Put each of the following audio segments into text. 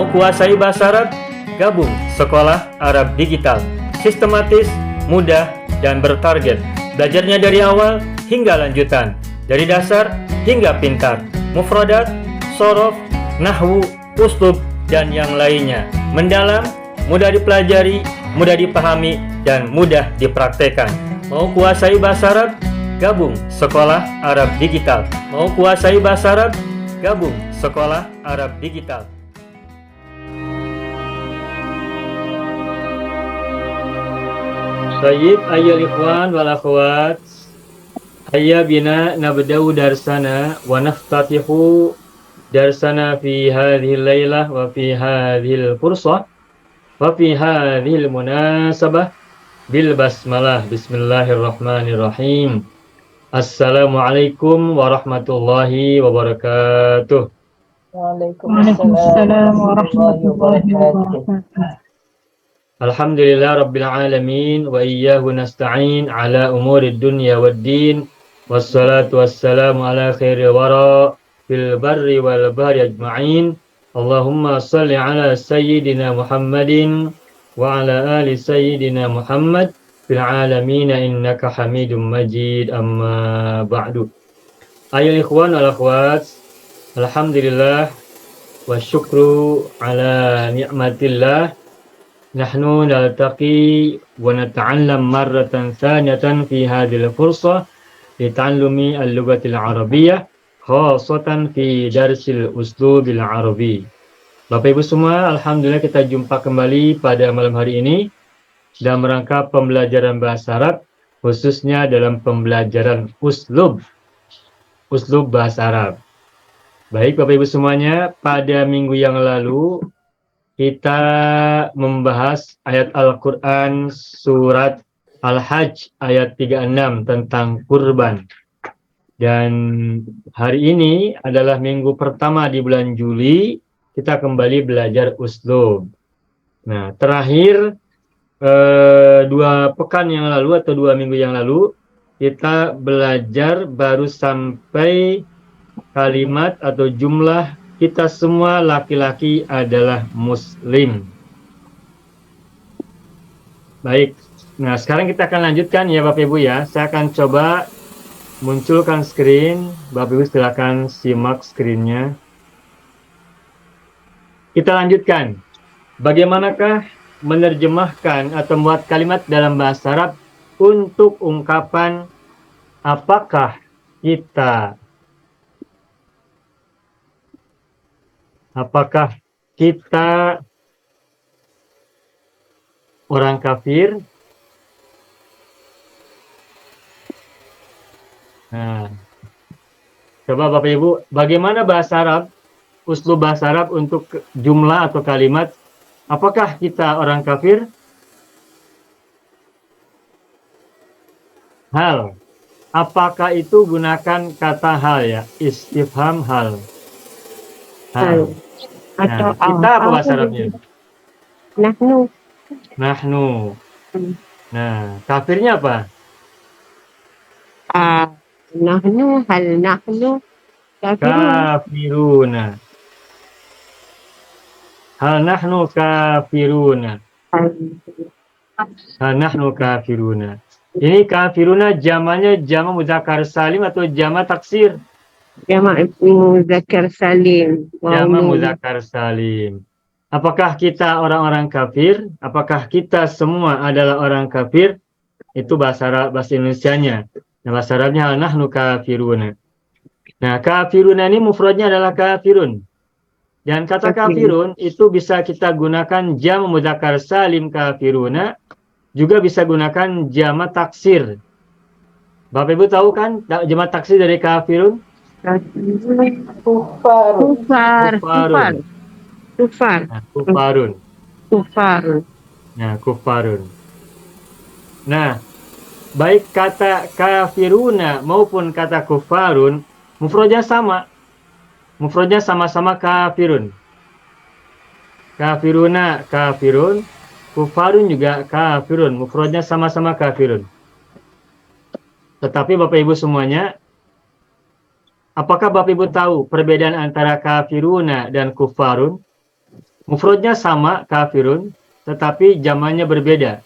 Mau kuasai bahasa Arab? Gabung Sekolah Arab Digital. Sistematis, mudah, dan bertarget. Belajarnya dari awal hingga lanjutan. Dari dasar hingga pintar. Mufradat, sorof, nahwu, uslub, dan yang lainnya. Mendalam, mudah dipelajari, mudah dipahami, dan mudah dipraktekkan. Mau kuasai bahasa Arab? Gabung Sekolah Arab Digital. Mau kuasai bahasa Arab? Gabung Sekolah Arab Digital. Tayyib ayyul ikhwan wal akhwat, hayya bina nabda'u darsana wa naftatihu darsana fi hadhihi al-lailah wa fi hadhihi al-fursah wa fi hadhihi al-munasabah bil basmalah. Bismillahirrahmanirrahim. Assalamualaikum warahmatullahi wabarakatuh. Waalaikumsalam warahmatullahi wabarakatuh. Alhamdulillah Rabbil Alamin wa iyyahu nasta'in ala umurid dunya waddin wassalatu wassalamu ala khairil wara fil barri wal bahri ajma'in. Allahumma salli ala sayyidina Muhammadin wa ala ali sayyidina Muhammad fil alamin innaka hamidum majid, amma ba'du. Ayyuhal ikhwan wal akhwat, alhamdulillah wa syukru ala ni'matillah. Nahnu naltaqi wa nata'allam marratan thaniyatan fi hadhihi al-fursah li ta'allumi al-lughati al-arabiyyah khassatan fi darsil uslubil arabi. Bapak Ibu semua, alhamdulillah kita jumpa kembali pada malam hari ini dalam rangka pembelajaran bahasa Arab, khususnya dalam pembelajaran uslub bahasa Arab. Baik Bapak Ibu semuanya, pada minggu yang lalu kita membahas ayat Al-Quran surat Al-Hajj ayat 36 tentang kurban. Dan hari ini adalah minggu pertama di bulan Juli, kita kembali belajar uslub. Nah, terakhir 2 pekan yang lalu atau 2 minggu yang lalu, kita belajar baru sampai kalimat atau jumlah kita semua laki-laki adalah muslim. Baik, nah sekarang kita akan lanjutkan ya Bapak Ibu ya. Saya akan coba munculkan screen. Bapak Ibu silakan simak screennya. Kita lanjutkan. Bagaimanakah menerjemahkan atau membuat kalimat dalam bahasa Arab untuk ungkapan apakah kita orang kafir? Nah, coba Bapak Ibu, bagaimana bahasa Arab, uslub bahasa Arab untuk jumlah atau kalimat, apakah kita orang kafir? Hal. Apakah itu gunakan kata hal ya? Istifham hal. Hal. Nah, kita apa bahasa Arabnya? Nahnu. Nah, kafirnya apa? Nahnu, hal nahnu kafiruna. Hal nahnu kafiruna. Hal nahnu kafiruna. Ini kafiruna jamannya jama mudzakkar salim atau jama taksir? Jama' mudzakkar salim. Jama mudzakkar salim. Apakah kita orang-orang kafir? Apakah kita semua adalah orang kafir? Itu bahasa Arab, bahasa Indonesianya. Nah, bahasa Arabnya nahnu kafiruna. Nah, kafiruna ini mufradnya adalah kafirun. Dan kata kafirun itu bisa kita gunakan jama mudzakkar salim kafiruna, juga bisa gunakan jama taksir. Bapak Ibu tahu kan jama taksir dari kafirun? Kufarun. Nah, baik kata kafiruna maupun kata kufarun, mufradnya sama. Mufradnya sama-sama kafirun. Kafiruna kafirun, kufarun juga kafirun. Mufradnya sama-sama kafirun. Tetapi Bapak Ibu semuanya, apakah Bapak Ibu tahu perbedaan antara kafiruna dan kufarun? Mufradnya sama, kafirun, tetapi jamannya berbeda.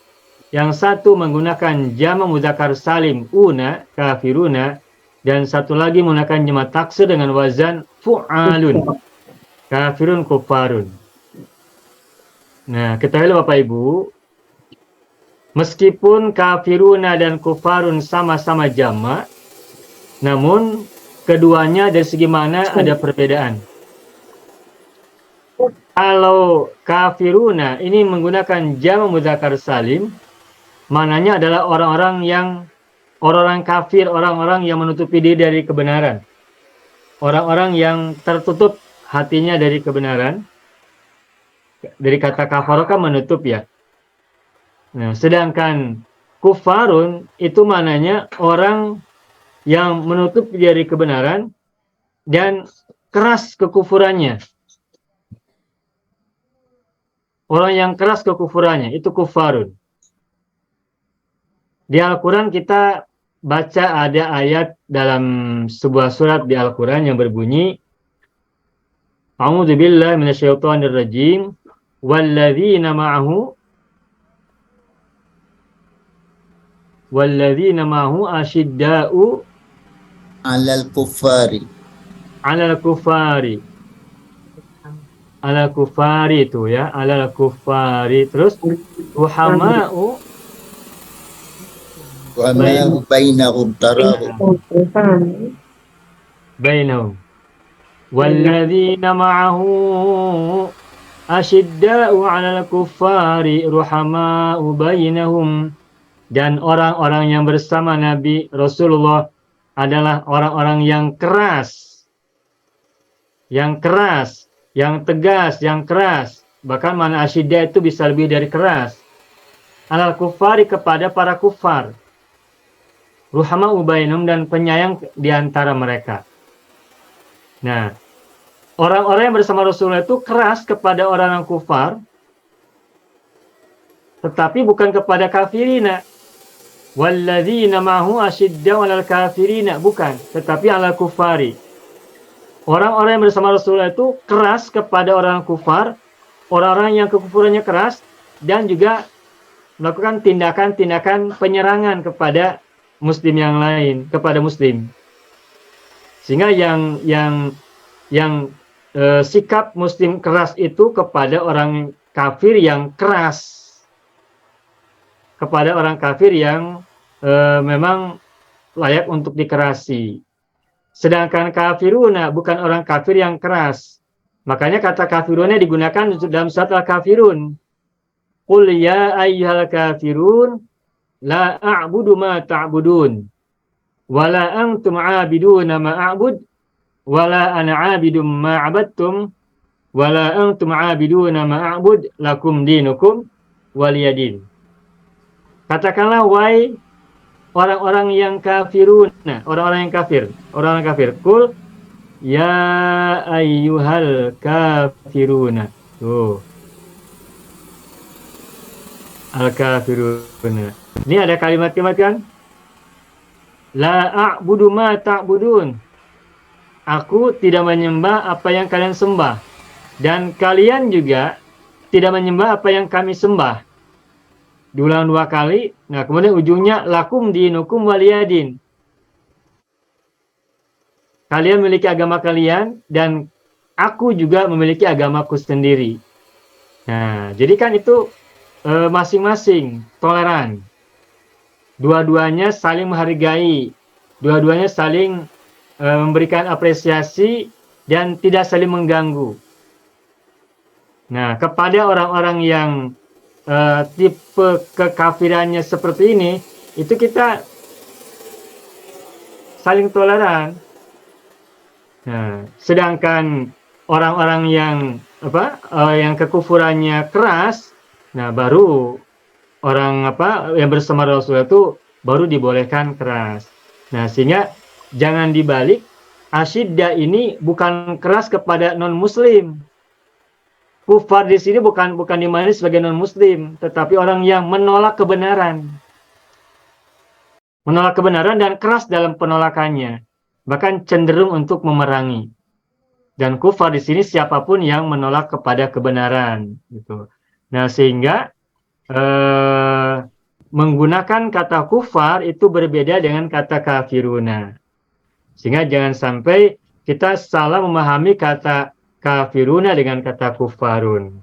Yang satu menggunakan jama mudzakkar salim, una, kafiruna, dan satu lagi menggunakan jamak taksir dengan wazan fu'alun, kafirun, kufarun. Nah, ketahuilah Bapak Ibu, meskipun kafiruna dan kufarun sama-sama jamak, namun keduanya dari segi makna ada perbedaan. Kalau kafiruna ini menggunakan jamak mudzakkar salim, maknanya adalah orang-orang kafir, orang-orang yang menutupi diri dari kebenaran. Orang-orang yang tertutup hatinya dari kebenaran. Dari kata kafaro kan menutup ya. Nah, sedangkan kufarun itu maknanya orang yang menutup dari kebenaran dan keras kekufurannya. Orang yang keras kekufurannya itu kufarun. Di Al-Quran kita baca ada ayat dalam sebuah surat di Al-Quran yang berbunyi A'udzubillahi minasyaitonirrajim walladzina ma'ahu asyidda'u alal kufari. 'alal kufari itu ya, 'alal kufari. Terus ruhama'u Wa ma bainahum tarahum. bainahum walladzina ma'ahu asyidda'u 'alal kuffari ruhama'u bainahum, dan orang-orang yang bersama Nabi Rasulullah adalah orang-orang yang keras, yang tegas, yang keras. Bahkan mana asyidda itu bisa lebih dari keras. 'Alal kuffari kepada para kufar. Ruhama'u bainahum dan penyayang di antara mereka. Nah, orang-orang yang bersama Rasulullah itu keras kepada orang yang kufar, tetapi bukan kepada kafirina. Walladzina ma'ahu asyidda'u 'alal kafirina, bukan, tetapi 'alal kufari. Orang-orang yang bersama Rasulullah itu keras kepada orang kufar, orang-orang yang kekufurannya keras, dan juga melakukan tindakan-tindakan penyerangan kepada muslim yang lain, kepada muslim. Sehingga sikap muslim keras itu kepada orang kafir yang keras, kepada orang kafir yang memang layak untuk dikerasi. Sedangkan kafiruna bukan orang kafir yang keras. Makanya kata kafiruna digunakan dalam surat Al-Kafirun. Qul ya ayyuhal kafirun la a'budu ma ta'budun wala antum 'abiduna ma a'bud wala ana 'abidum ma 'abadtum wala antum 'abiduna ma a'bud lakum dinukum waliyadin. Katakanlah wahai orang-orang yang kafiruna, orang-orang yang kafir. Qul ya ayyuhal kafiruna. Tuh. Al-kafiruna. Ini ada kalimat-kalimat kan? La a'budu ma ta'budun. Aku tidak menyembah apa yang kalian sembah. Dan kalian juga tidak menyembah apa yang kami sembah. Diulang 2 kali. Nah, kemudian ujungnya lakum dinukum waliyadin. Kalian memiliki agama kalian dan aku juga memiliki agamaku sendiri. Nah, jadi kan itu masing-masing toleran. Dua-duanya saling menghargai, dua-duanya saling memberikan apresiasi dan tidak saling mengganggu. Nah, kepada orang-orang yang tipe kekafirannya seperti ini, itu kita saling toleran. Nah, sedangkan orang-orang yang yang kekufurannya keras, nah baru orang yang bersama Rasulullah itu baru dibolehkan keras. Nah, sehingga jangan dibalik, asyidda ini bukan keras kepada non-muslim. Kufar di sini bukan dimaknai sebagai non-muslim, tetapi orang yang menolak kebenaran. Menolak kebenaran dan keras dalam penolakannya. Bahkan cenderung untuk memerangi. Dan kufar di sini siapapun yang menolak kepada kebenaran, gitu. Nah, sehingga menggunakan kata kufar itu berbeda dengan kata kafiruna. Sehingga jangan sampai kita salah memahami kata kafiruna dengan kata kufarun.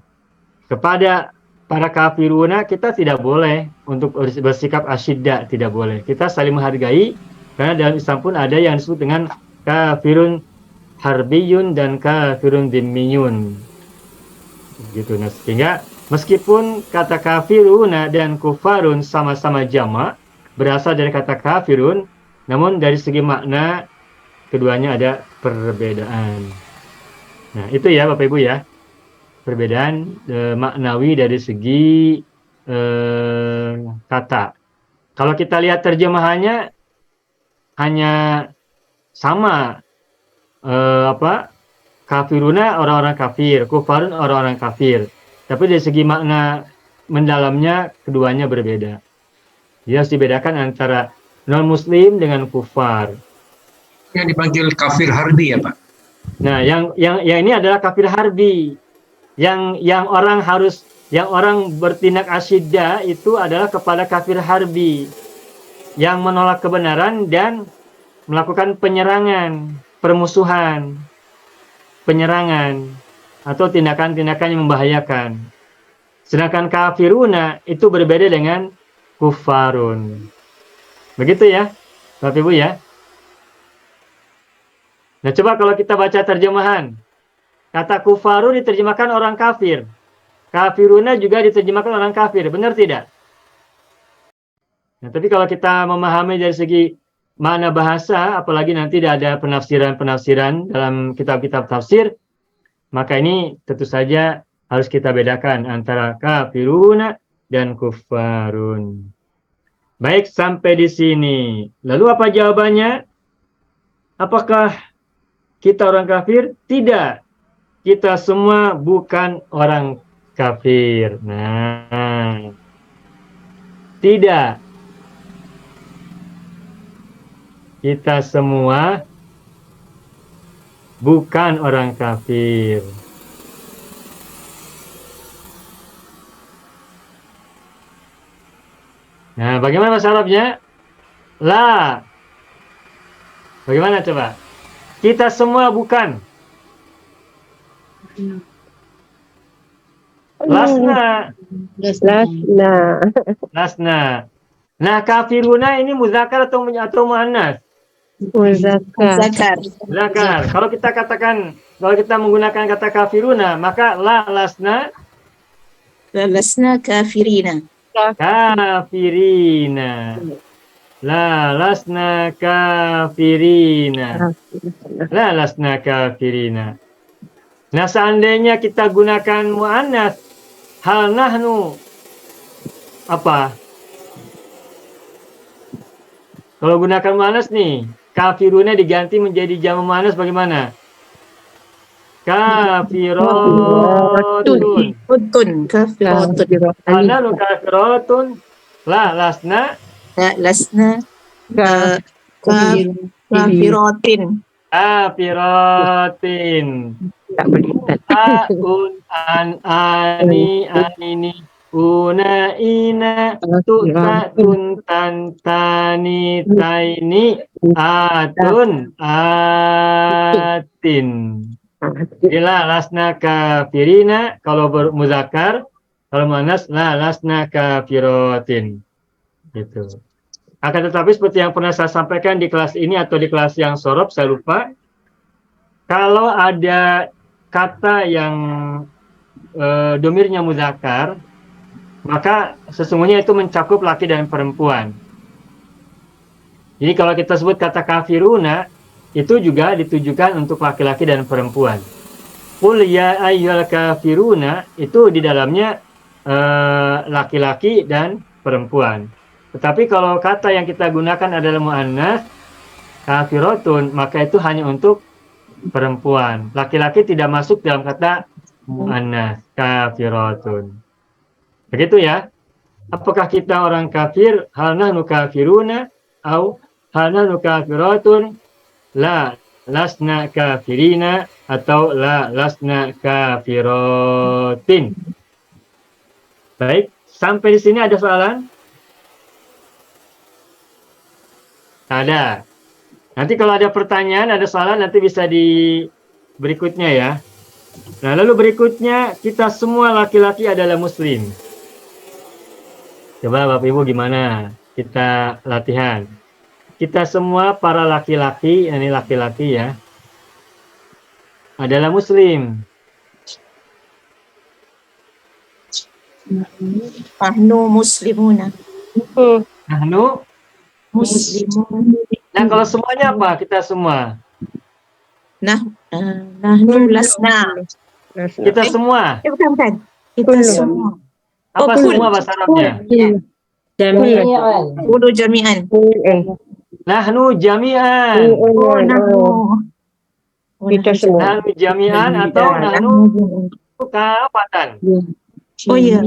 Kepada para kafiruna kita tidak boleh untuk bersikap asyidda, tidak boleh. Kita saling menghargai, karena dalam Islam pun ada yang disebut dengan kafirun harbiyun dan kafirun dhimmiyun. Gitu. Nah, sehingga meskipun kata kafiruna dan kufarun sama-sama jamak, berasal dari kata kafirun, namun dari segi makna keduanya ada perbedaan. Nah, itu ya Bapak Ibu ya. Perbedaan maknawi dari segi kata. Kalau kita lihat terjemahannya hanya sama, kafiruna orang-orang kafir, kufarun orang-orang kafir. Tapi dari segi makna mendalamnya keduanya berbeda. Dia harus dibedakan antara non-muslim dengan kufar. Yang dipanggil kafir harbi ya Pak? Nah, yang ini adalah kafir harbi. Yang orang bertindak asyidda itu adalah kepada kafir harbi yang menolak kebenaran dan melakukan penyerangan, permusuhan, penyerangan atau tindakan-tindakan yang membahayakan. Sedangkan kafiruna itu berbeda dengan kufarun. Begitu ya, Bapak Ibu ya. Nah, coba kalau kita baca terjemahan, kata kufarun diterjemahkan orang kafir. Kafiruna juga diterjemahkan orang kafir, benar tidak? Nah, tapi kalau kita memahami dari segi makna bahasa, apalagi nanti ada penafsiran-penafsiran dalam kitab-kitab tafsir, maka ini tentu saja harus kita bedakan antara kafiruna dan kufarun. Baik, sampai di sini. Lalu apa jawabannya? Apakah kita orang kafir? Tidak. Kita semua bukan orang kafir. Nah, tidak. Kita semua bukan orang kafir. Nah, bagaimana bahasa Arabnya? La. Bagaimana coba? Kita semua bukan. Lasna. Lasna. Nah, kafiruna ini muzakkar atau muannas? Muzakkar. Muzakkar. Kalau kita menggunakan kata kafiruna, maka la lasna kafirina. Kafirina. La lasna kafirina. La lasna kafirina. Nah, seandainya kita gunakan muannas, hal nahnu apa? Kalau gunakan muannas nih, kafiruna diganti menjadi jamak muannas bagaimana? Kafiratun. Kafiratun. Ana lu kafiratun. La lasna Kafiratin. kafiratin. Tak boleh. Aun an anini una ina tuta tuntan tani taini atun atin. Ila lasna kafirina kalau bermuzakkar, kalau muannas la lasna kafiratin. Gitu. Akan tetapi seperti yang pernah saya sampaikan di kelas ini atau di kelas yang sorop, saya lupa. Kalau ada kata yang domirnya muzakkar, maka sesungguhnya itu mencakup laki dan perempuan. Jadi kalau kita sebut kata kafiruna, itu juga ditujukan untuk laki-laki dan perempuan. Qul ya ayyuhal kafiruna, itu di dalamnya laki-laki dan perempuan. Tetapi kalau kata yang kita gunakan adalah muannas, kafiratun, maka itu hanya untuk perempuan. Laki-laki tidak masuk dalam kata muannas, kafiratun. Begitu ya. Apakah kita orang kafir? Hal nahnu kafiruna au hal nahnu kafiratun? La. lasna kafirina atau la lasna kafirotin. Baik, sampai di sini ada soalan? Ada. Nanti kalau ada pertanyaan, ada soalan, nanti bisa di berikutnya ya. Nah, lalu berikutnya, kita semua laki-laki adalah muslim. Coba Bapak Ibu gimana? Kita latihan. Kita semua para laki-laki, ini laki-laki ya, adalah muslim. Nahnu muslimuna. Nahnu Muslimun. Nah, kalau semuanya apa? Kita semua. Nahnu lasna. Kita semua. Bukan. Kita semua. Apa semua bahasa Arabnya? Ulu jami'an. Nahnu jami'an. Nahnu. Kita semua. Nahnu jami'an atau nahnu kafatan. Oh ya.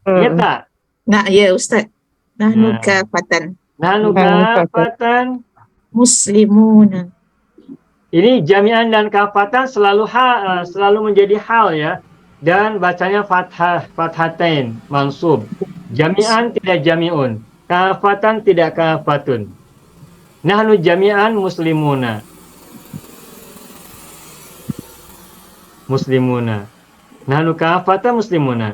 Ingat tak? Nah, ya Ustaz. Nahnu Nah. kafatan. Nahnu kafatan. Muslimuna. Ini jami'an dan kafatan selalu menjadi hal ya. Dan bacanya fathatain, mansub. Jami'an tidak jami'un. Kafatan tidak kafatun. Nahnu jami'an muslimuna. Muslimuna. Nahnu kafatan muslimuna.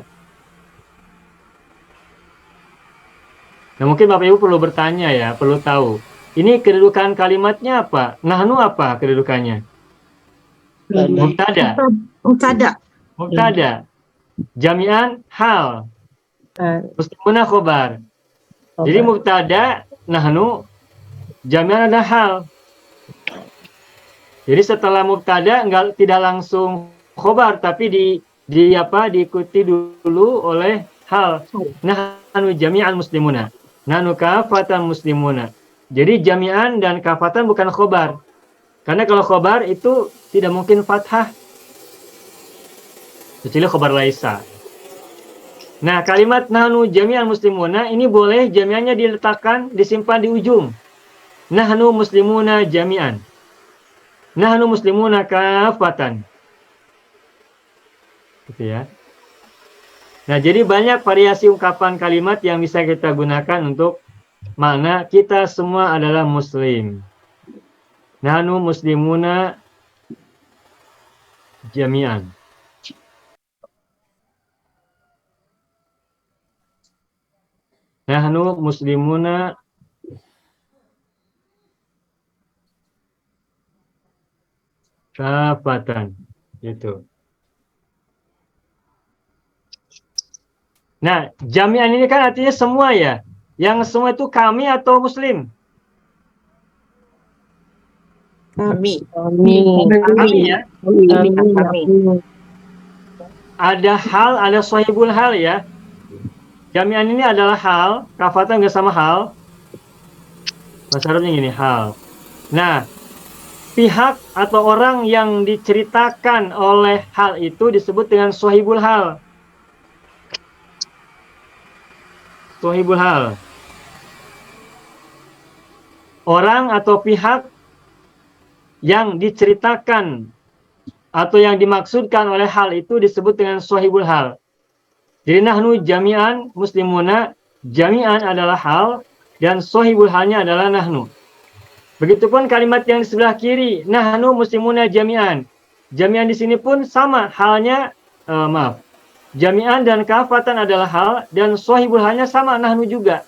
Nah, mungkin Bapak Ibu perlu bertanya ya, perlu tahu. Ini kedudukan kalimatnya apa? Nahnu apa kedudukannya? Mubtada. Mubtada. Jami'an hal. Muslimuna khobar. Jadi mubtada nahnu, jami'an ada hal. Jadi setelah mubtada tidak langsung khobar, tapi diikuti dulu oleh hal. Nahnu jami'an muslimuna. Nahnu kafatan muslimuna. Jadi jami'an dan kafatan bukan khobar. Karena kalau khobar itu tidak mungkin fathah. Kecuali khobar laisa. Nah, kalimat nahnu jami'an muslimuna ini boleh jami'annya diletakkan, disimpan di ujung. Nahnu muslimuna jami'an. Nahnu muslimuna kafatan. Gitu ya. Nah, jadi banyak variasi ungkapan kalimat yang bisa kita gunakan untuk makna kita semua adalah muslim. Nahnu muslimuna jami'an. Nahnu muslimuna kafatan. Gitu. Nah, jami'an ini kan artinya semua ya. Yang semua itu kami atau muslim? Kami. Kami ya. Kami. Ada hal, ada sahibul hal ya. Jami'an ini adalah hal, kafatan nggak sama hal. Bahasa Arabnya gini, hal. Nah, pihak atau orang yang diceritakan oleh hal itu disebut dengan sahibul hal. Sahibul hal. Orang atau pihak yang diceritakan atau yang dimaksudkan oleh hal itu disebut dengan sahibul hal. Jadi nahnu jami'an muslimuna, jami'an adalah hal dan sahibul halnya adalah nahnu. Begitupun kalimat yang di sebelah kiri, nahnu muslimuna jami'an. Jami'an di sini pun sama halnya, jami'an dan kafatan adalah hal dan sahibul halnya sama nahnu juga.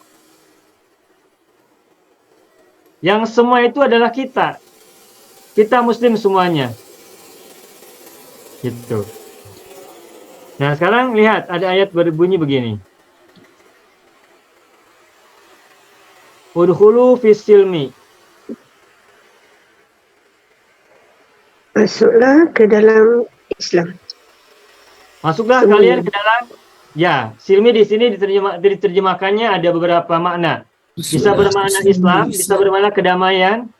Yang semua itu adalah kita. Kita muslim semuanya. Gitu. Nah, sekarang lihat ada ayat berbunyi begini. Udkhulu fis silmi. Masuklah ke dalam Islam. Masuklah Semuanya. kalian ke dalam, ya, silmi di sini diterjemahkannya ada beberapa makna. Bisa bermakna Islam, bisa bermakna kedamaian,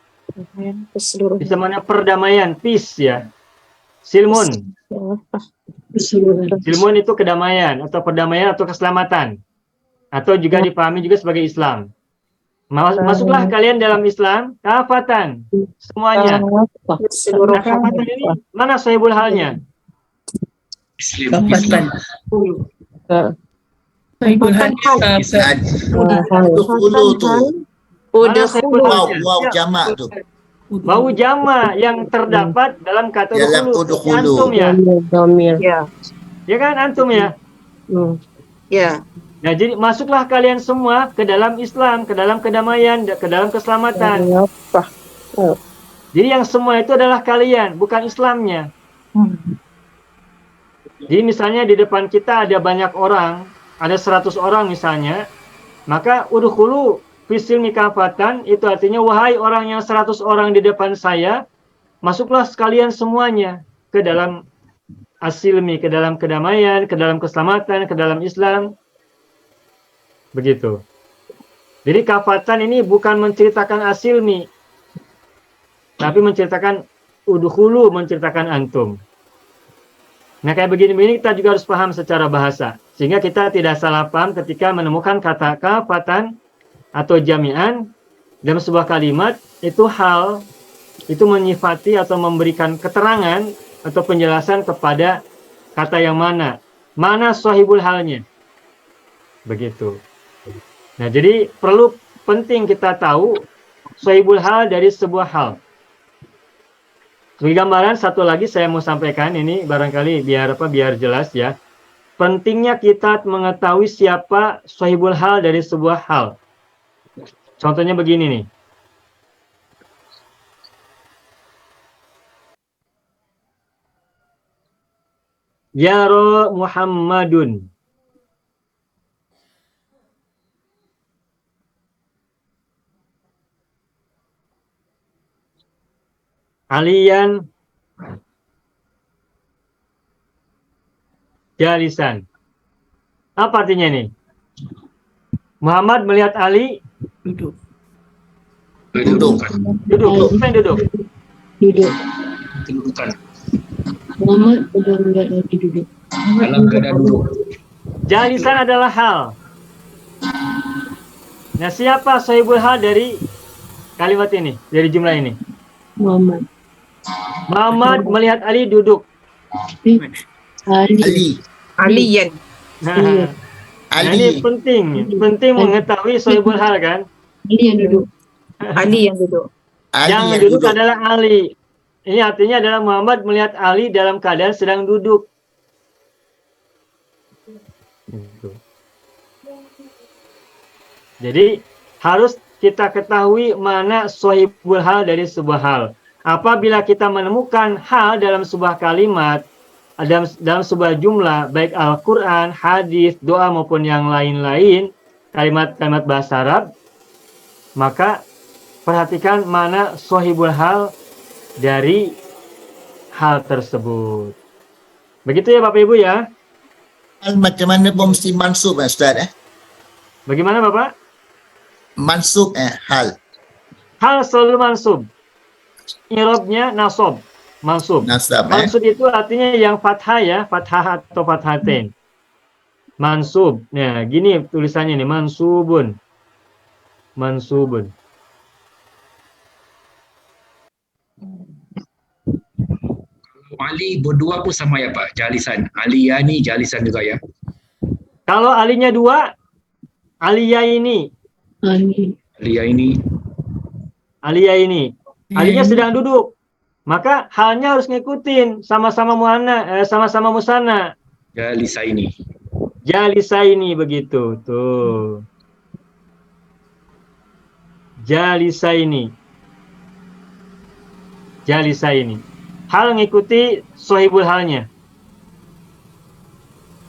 bisa bermakna perdamaian, peace ya. Silmun. Silmun itu kedamaian atau perdamaian atau keselamatan. Atau juga dipahami juga sebagai Islam. Masuklah kalian dalam Islam kafatan semuanya. Nah, kafatan ini mana sahibul halnya? Islam. Udkhulu tu. Mana sahibul halnya? Waw jamak tu. Bau jama yang terdapat dalam kata Dalam udkhulu. udkhulu. Antum ya? Ya. Ya kan antum ya? Ya. Nah, jadi masuklah kalian semua ke dalam Islam, ke dalam kedamaian, ke dalam keselamatan. Jadi yang semua itu adalah kalian, bukan Islamnya. Jadi misalnya di depan kita ada banyak orang, ada 100 orang misalnya, maka udkhulu fisilmi kafatan itu artinya wahai orang yang 100 orang di depan saya, masuklah sekalian semuanya ke dalam asilmi, ke dalam kedamaian, ke dalam keselamatan, ke dalam Islam. Begitu. Jadi kafatan ini bukan menceritakan asilmi, tapi menceritakan udkhulu, menceritakan antum. Nah, kayak begini-begini kita juga harus paham secara bahasa, sehingga kita tidak salah paham ketika menemukan kata kafatan atau jami'an dalam sebuah kalimat. Itu hal, itu menyifati atau memberikan keterangan atau penjelasan kepada kata yang mana sahibul halnya. Begitu. Nah, jadi penting kita tahu sahibul hal dari sebuah hal. Sebagai gambaran satu lagi saya mau sampaikan ini barangkali biar jelas ya. Pentingnya kita mengetahui siapa sahibul hal dari sebuah hal. Contohnya begini nih. Yaro Muhammadun. Aliyan jalisan. Apa artinya ini? Muhammad melihat Ali Duduk. duduk. Siapa yang duduk? Kedudukan. Muhammad sudah melihat Ali duduk. Dalam keadaan duduk. Jalisan adalah hal. Nah, siapa sahibul hal dari kalimat ini, dari jumlah ini? Muhammad melihat Ali duduk. Aliyan. Nah, ini penting mengetahui sahibul hal kan? Ali yang duduk. Yang duduk adalah Ali. Ini artinya adalah Muhammad melihat Ali dalam keadaan sedang duduk. Jadi harus kita ketahui mana sahibul hal dari sebuah hal. Apabila kita menemukan hal dalam sebuah kalimat, dalam sebuah jumlah, baik Al-Quran, hadis, doa maupun yang lain-lain, kalimat-kalimat bahasa Arab, maka perhatikan mana sahibul hal dari hal tersebut. Begitu ya Bapak Ibu ya. Macam mana pun mesti mansub Ustaz Bagaimana Bapak? Mansub hal. Hal selalu mansub. I'rabnya nasab, mansub. Mansub itu artinya yang fathah ya, fathah atau fathatain. Mansub. Nah, gini tulisannya nih, mansubun. Mansubun. Ali berdua pun sama ya Pak, jalisan. Aliyani jalisan juga ya. Kalau alinya dua, aliyaini. Aliyaini. Aliyaini. Alinya sedang duduk. Maka halnya harus ngikutin sama-sama sama-sama musanna. Jalisaini. Jalisaini begitu. Tuh. Jalisaini. Jalisaini. Hal ngikuti sahibul halnya.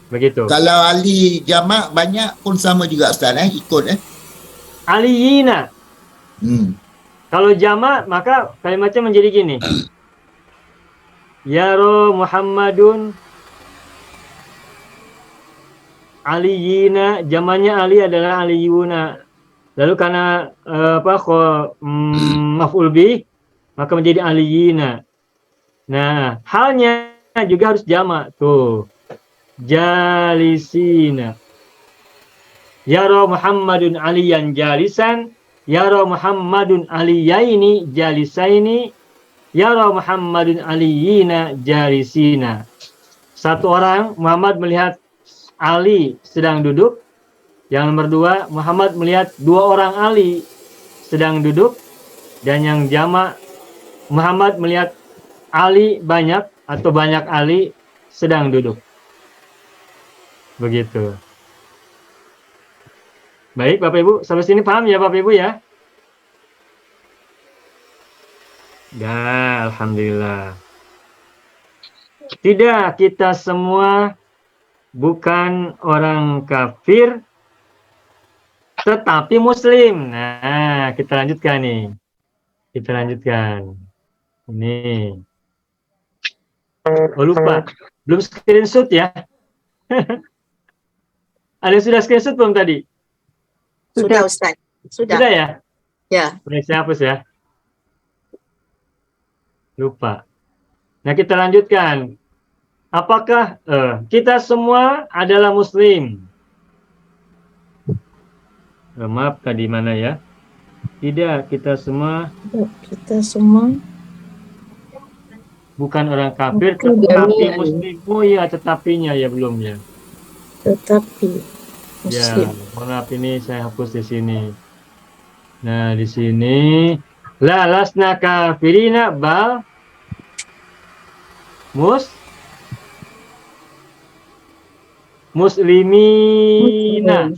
Begitu. Kalau Ali jamak banyak pun sama juga Ustaz ikut Aliyina. Kalau jamak maka kalimatnya menjadi gini. Yaro Muhammadun Aliyina, jamannya Ali adalah Aliyuna. Lalu karena maf'ul bih maka menjadi Aliyina. Nah, halnya juga harus jamak tuh. Jalisina. Yaro Muhammadun aliyan jalisan. yara Muhammadun aliyaini jalisaini, yara Muhammadun aliyina jalisina. Satu orang, Muhammad melihat Ali sedang duduk. Yang nomor dua, Muhammad melihat dua orang Ali sedang duduk. Dan yang jamak, Muhammad melihat Ali banyak atau banyak Ali sedang duduk. Begitu. Baik Bapak Ibu, sampai sini paham ya Bapak Ibu ya? Ya, Alhamdulillah. Tidak, kita semua bukan orang kafir, tetapi Muslim. Nah, kita lanjutkan nih. Kita lanjutkan. Ini. Oh lupa, belum screenshot ya? Ada yang sudah screenshot belum tadi? Sudah Ustaz. Sudah. Sudah ya? Ya. Boleh saya hapus ya? Lupa. Nah kita lanjutkan. Apakah kita semua adalah Muslim? Maaf tadi mana ya? Tidak, kita semua bukan orang kafir, tetapi Muslim. Oh iya, tetapinya ya belum ya. Tetapi Ya, maaf ini saya hapus di sini. Nah, di sini la lasna kafirina bal muslimina.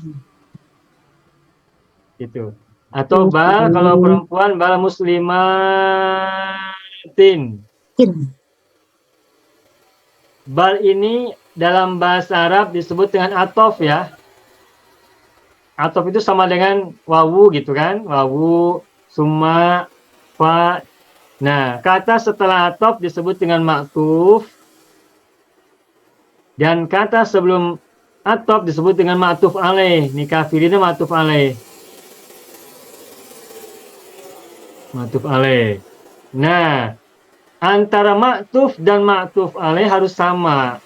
Gitu. Atau bal kalau perempuan bal muslimatin. Bal ini dalam bahasa Arab disebut dengan atof ya. Atof itu sama dengan wawu gitu kan. Wawu, summa, fa. Nah, kata setelah atof disebut dengan maktuf. Dan kata sebelum atof disebut dengan maktuf alaih. Ini kafirina maktuf alaih. Maktuf alaih. Nah, antara maktuf dan maktuf alaih harus sama.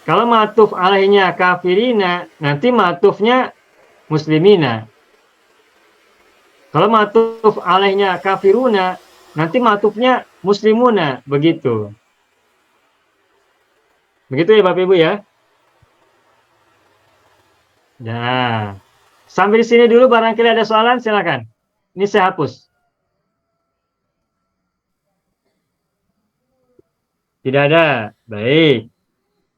Kalau maktuf alaihnya kafirina, nanti maktufnya muslimina. Kalau maktuf alaihnya kafiruna, nanti maktufnya muslimuna. Begitu. Begitu ya Bapak Ibu ya. Nah, sampai di sini dulu barangkali ada soalan silakan. Ini saya hapus. Tidak ada. Baik.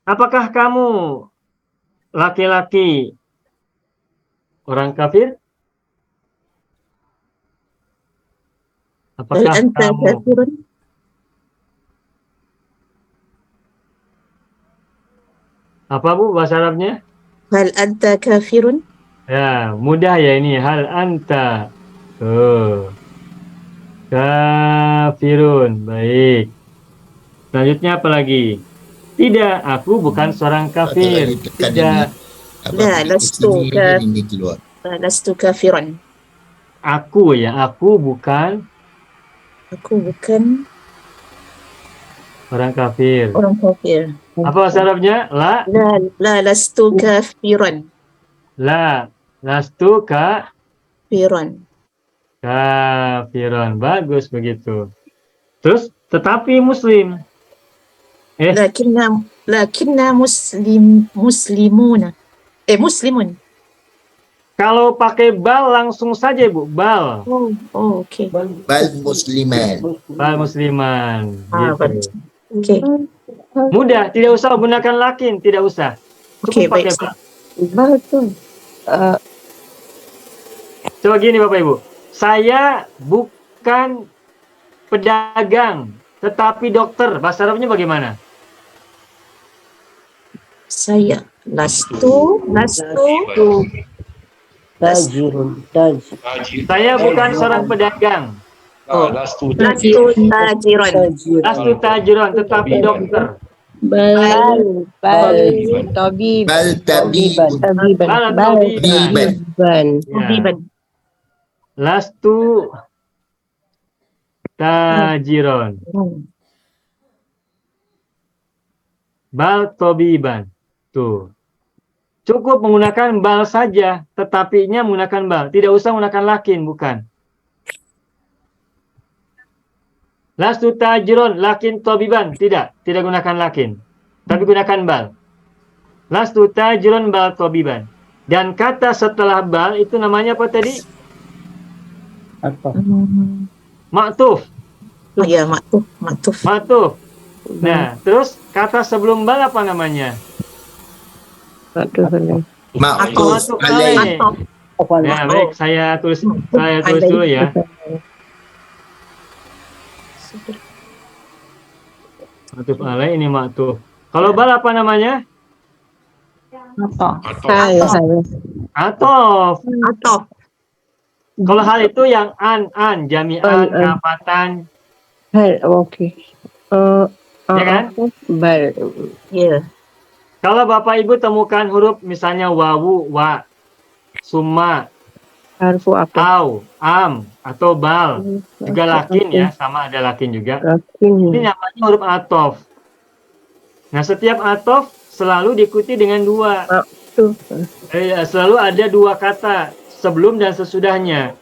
Apakah kamu laki-laki orang kafir? Apakah kamu apa Bu bahasa Arabnya? Hal anta kafirun? Ya, mudah ya ini. Hal anta. Kafirun. Baik. Selanjutnya apa lagi? Tidak, aku bukan seorang kafir. Tidak. Lastu kafiran. Aku ya, aku bukan orang kafir. Apa bahasa Arabnya? Lastu kafiran. Lastu Kafiran. kafiron. Bagus begitu. Terus tetapi muslim. Lakinna muslimuna. Muslimun. Kalau pakai bal langsung saja Bu, bal. Oke. Bal musliman. Bal musliman. Gitu. Oke. Mudah, tidak usah gunakan lakin, tidak usah. Oke, baik. Betul. Coba gini Bapak Ibu. Saya bukan pedagang, tetapi dokter. Bahasa Arabnya bagaimana? Saya lastu Tajirun. Saya bukan seorang pedagang. Lastu tajiran. Lastu tajiron, tetapi dokter. Bal tabib. Bal tabiban. Bal tabiban. Tabiban. Ya. Lastu tajiron. Bal tabiban. Tuh. Cukup menggunakan bal saja, tetapinya menggunakan bal. Tidak usah menggunakan lakin, bukan. Lastu tajiron lakin tobiban. Tidak gunakan lakin. Tapi gunakan bal. Lastu tajiron bal tobiban. Dan kata setelah bal itu namanya apa tadi? Maktuf. Oh ya, maktuf. Maktuf. Nah, terus kata sebelum bal apa namanya? Maktuf alaih. Nah, baik, saya tulis dulu ya. Maktuf alaih, ini maktuf. Kalau bal apa namanya? Atof. Kalau hal itu yang an, jami'an, kafatan. Hal, oke. Ya kan? Bal. Ya. Kalau Bapak Ibu temukan huruf misalnya wawu, wa, summa, Harfu apa? au, am, atau bal, juga lakin ya, sama ada lakin juga. Lakin. Ini namanya huruf atof. Nah, setiap atof selalu diikuti dengan dua. Selalu ada dua kata, sebelum dan sesudahnya.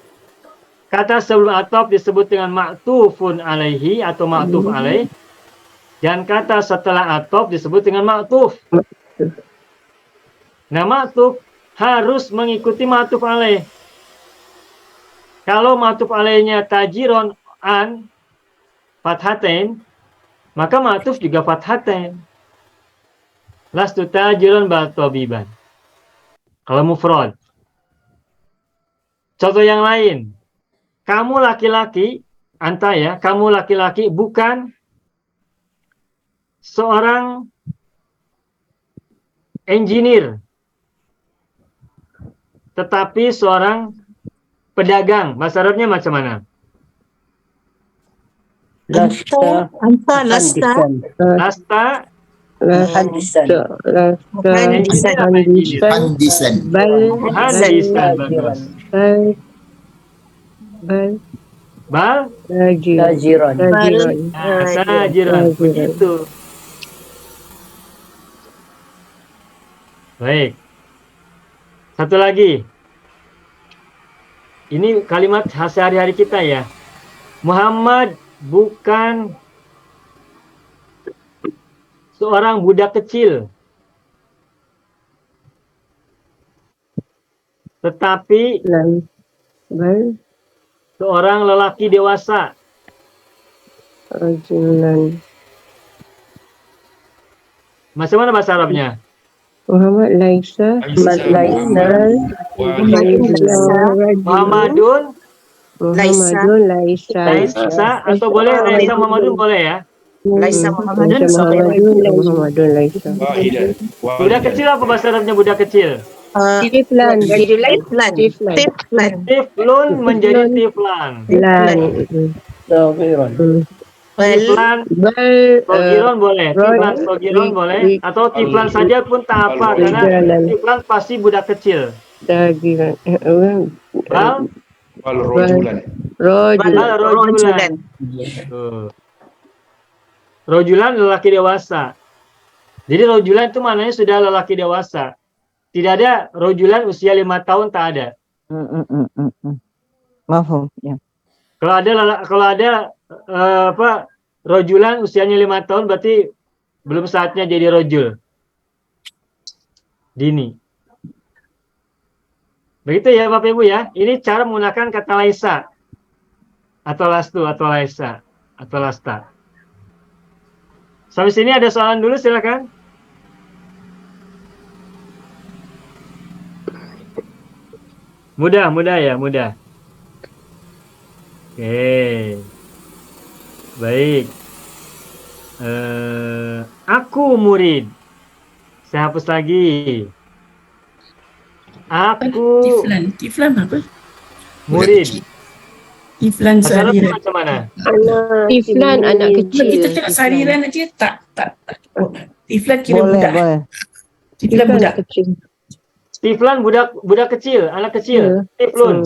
Kata sebelum atof disebut dengan maktufun alaihi atau maktuf alaih. Dan kata setelah atof disebut dengan maktuf. Nah, maktuf harus mengikuti maktuf alaih. Kalau maktuf alaihnya tajiron an fathatain, maka maktuf juga fathatain. Lastu tajiron bal tobiban. Kalau mufrad. Contoh yang lain. Kamu laki-laki, anta ya, kamu laki-laki bukan seorang engineer, tetapi seorang pedagang. Bahasa Arabnya macam mana? Lasta. Handisan. Bal. Tajiron. Tajiron. Begitu. Baik. Satu lagi. Ini kalimat sehari-hari kita ya. Muhammad bukan seorang budak kecil. Tetapi seorang lelaki dewasa. Macam mana bahasa Arabnya? Muhammad Laisa. Muhammadun Laisa. Atau boleh Laisa Muhammadun boleh ya? Laisa Muhammadun Laisa. Budak kecil apa bahasa Arabnya budak kecil? Tiflan. Tiflun menjadi tiflan. Tiflan, sogiron boleh, tiflan, sogiron boleh, atau tiflan saja pun tak apa, karena tiflan pasti budak kecil. Bal rojulan. Rojulan lelaki dewasa. Jadi rojulan itu maknanya sudah lelaki dewasa. Tidak ada rojulan usia 5 tahun, tak ada. Mahfum, ya. Kalau ada rojulan usianya 5 tahun berarti belum saatnya jadi rojul. Dini. Begitu ya Bapak Ibu ya. Ini cara menggunakan kata laisa atau lastu atau laisa atau lasta. Sampai sini ada soalan dulu, silakan. Mudah ya, mudah. Oke. Baik. Aku murid. Saya hapus lagi. Aku Tiflan apa? murid. Tiflan Bahasa Arab seharian. macam mana? Tiflan anak kecil. Kita cakap seharian aja tak. Tiflan kira budak. Tiflan budak. Tiflan budak kecil, anak kecil. Tiflun.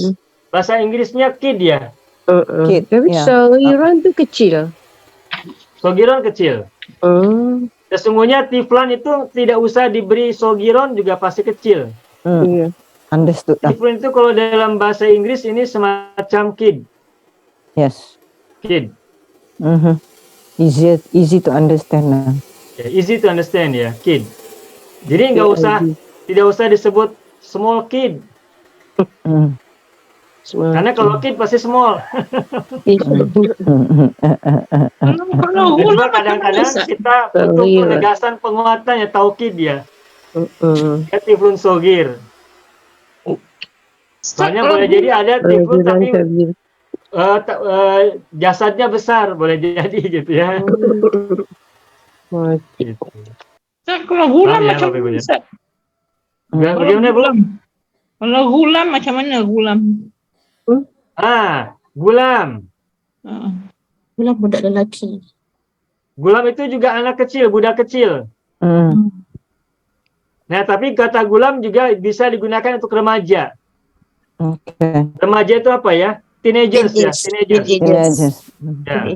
Bahasa Inggrisnya kid ya. Tapi Sogiron tu kecil. Sogiron kecil. Sesungguhnya tiflan itu tidak usah diberi sogiron juga pasti kecil. Iya. Understood. Tiflan itu kalau dalam bahasa Inggris ini semacam kid. Yes. Kid. Easy to understand. Ya, easy to understand ya, kid. Jadi nggak usah, tidak usah disebut small kid. Karena kalau kid pasti small. Kalau Kedua, ulam kadang-kadang kita untuk penegasan penguatan ya taukid ya. Ya tiflun sogir. Soalnya boleh jadi ada tiflun tapi jasadnya besar, boleh jadi gitu ya. Gitu. Kalau gulam Paham ya, macam Bapak Ibu mana, ya? Ustaz? Bagaimana Bu? Kalau gulam macam mana gulam? Gulam. Gulam budak lelaki. Gulam itu juga anak kecil, budak kecil. Nah, tapi kata gulam juga bisa digunakan untuk remaja. Okay. Remaja itu apa ya? Teenagers ya, teenagers. Ya.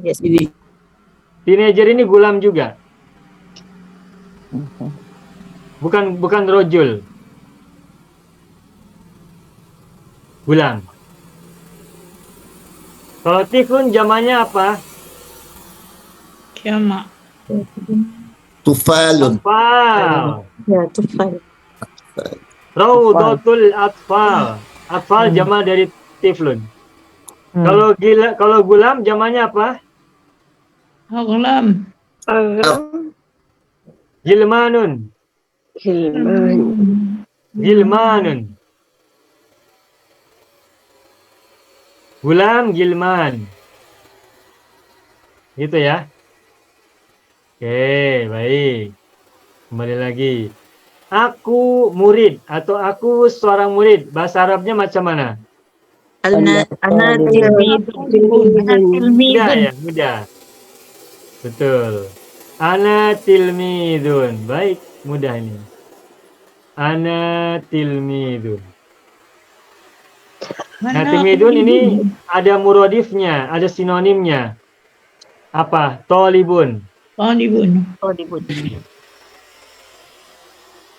Teenager ini gulam juga. Bukan rojul. Gulam. Kalau tiflun jamannya apa? Kiamat. Tufalun. Atfal. Ya, tufal. Raudatul atfal. Atfal jama dari tiflun. Kalau gulam jamannya apa? Gulam. Gilmanun. Gilmanun. Gulam gilman. Gitu ya. Oke, baik. Kembali lagi. Aku murid atau aku seorang murid. Bahasa Arabnya macam mana? Ana tilmidun. Mudah ya, mudah. Betul. Ana tilmidun. Baik, mudah ini. Ana tilmidun. Nah, tilmidun ini ada muradifnya, ada sinonimnya. Apa? Tolibun. Talibun.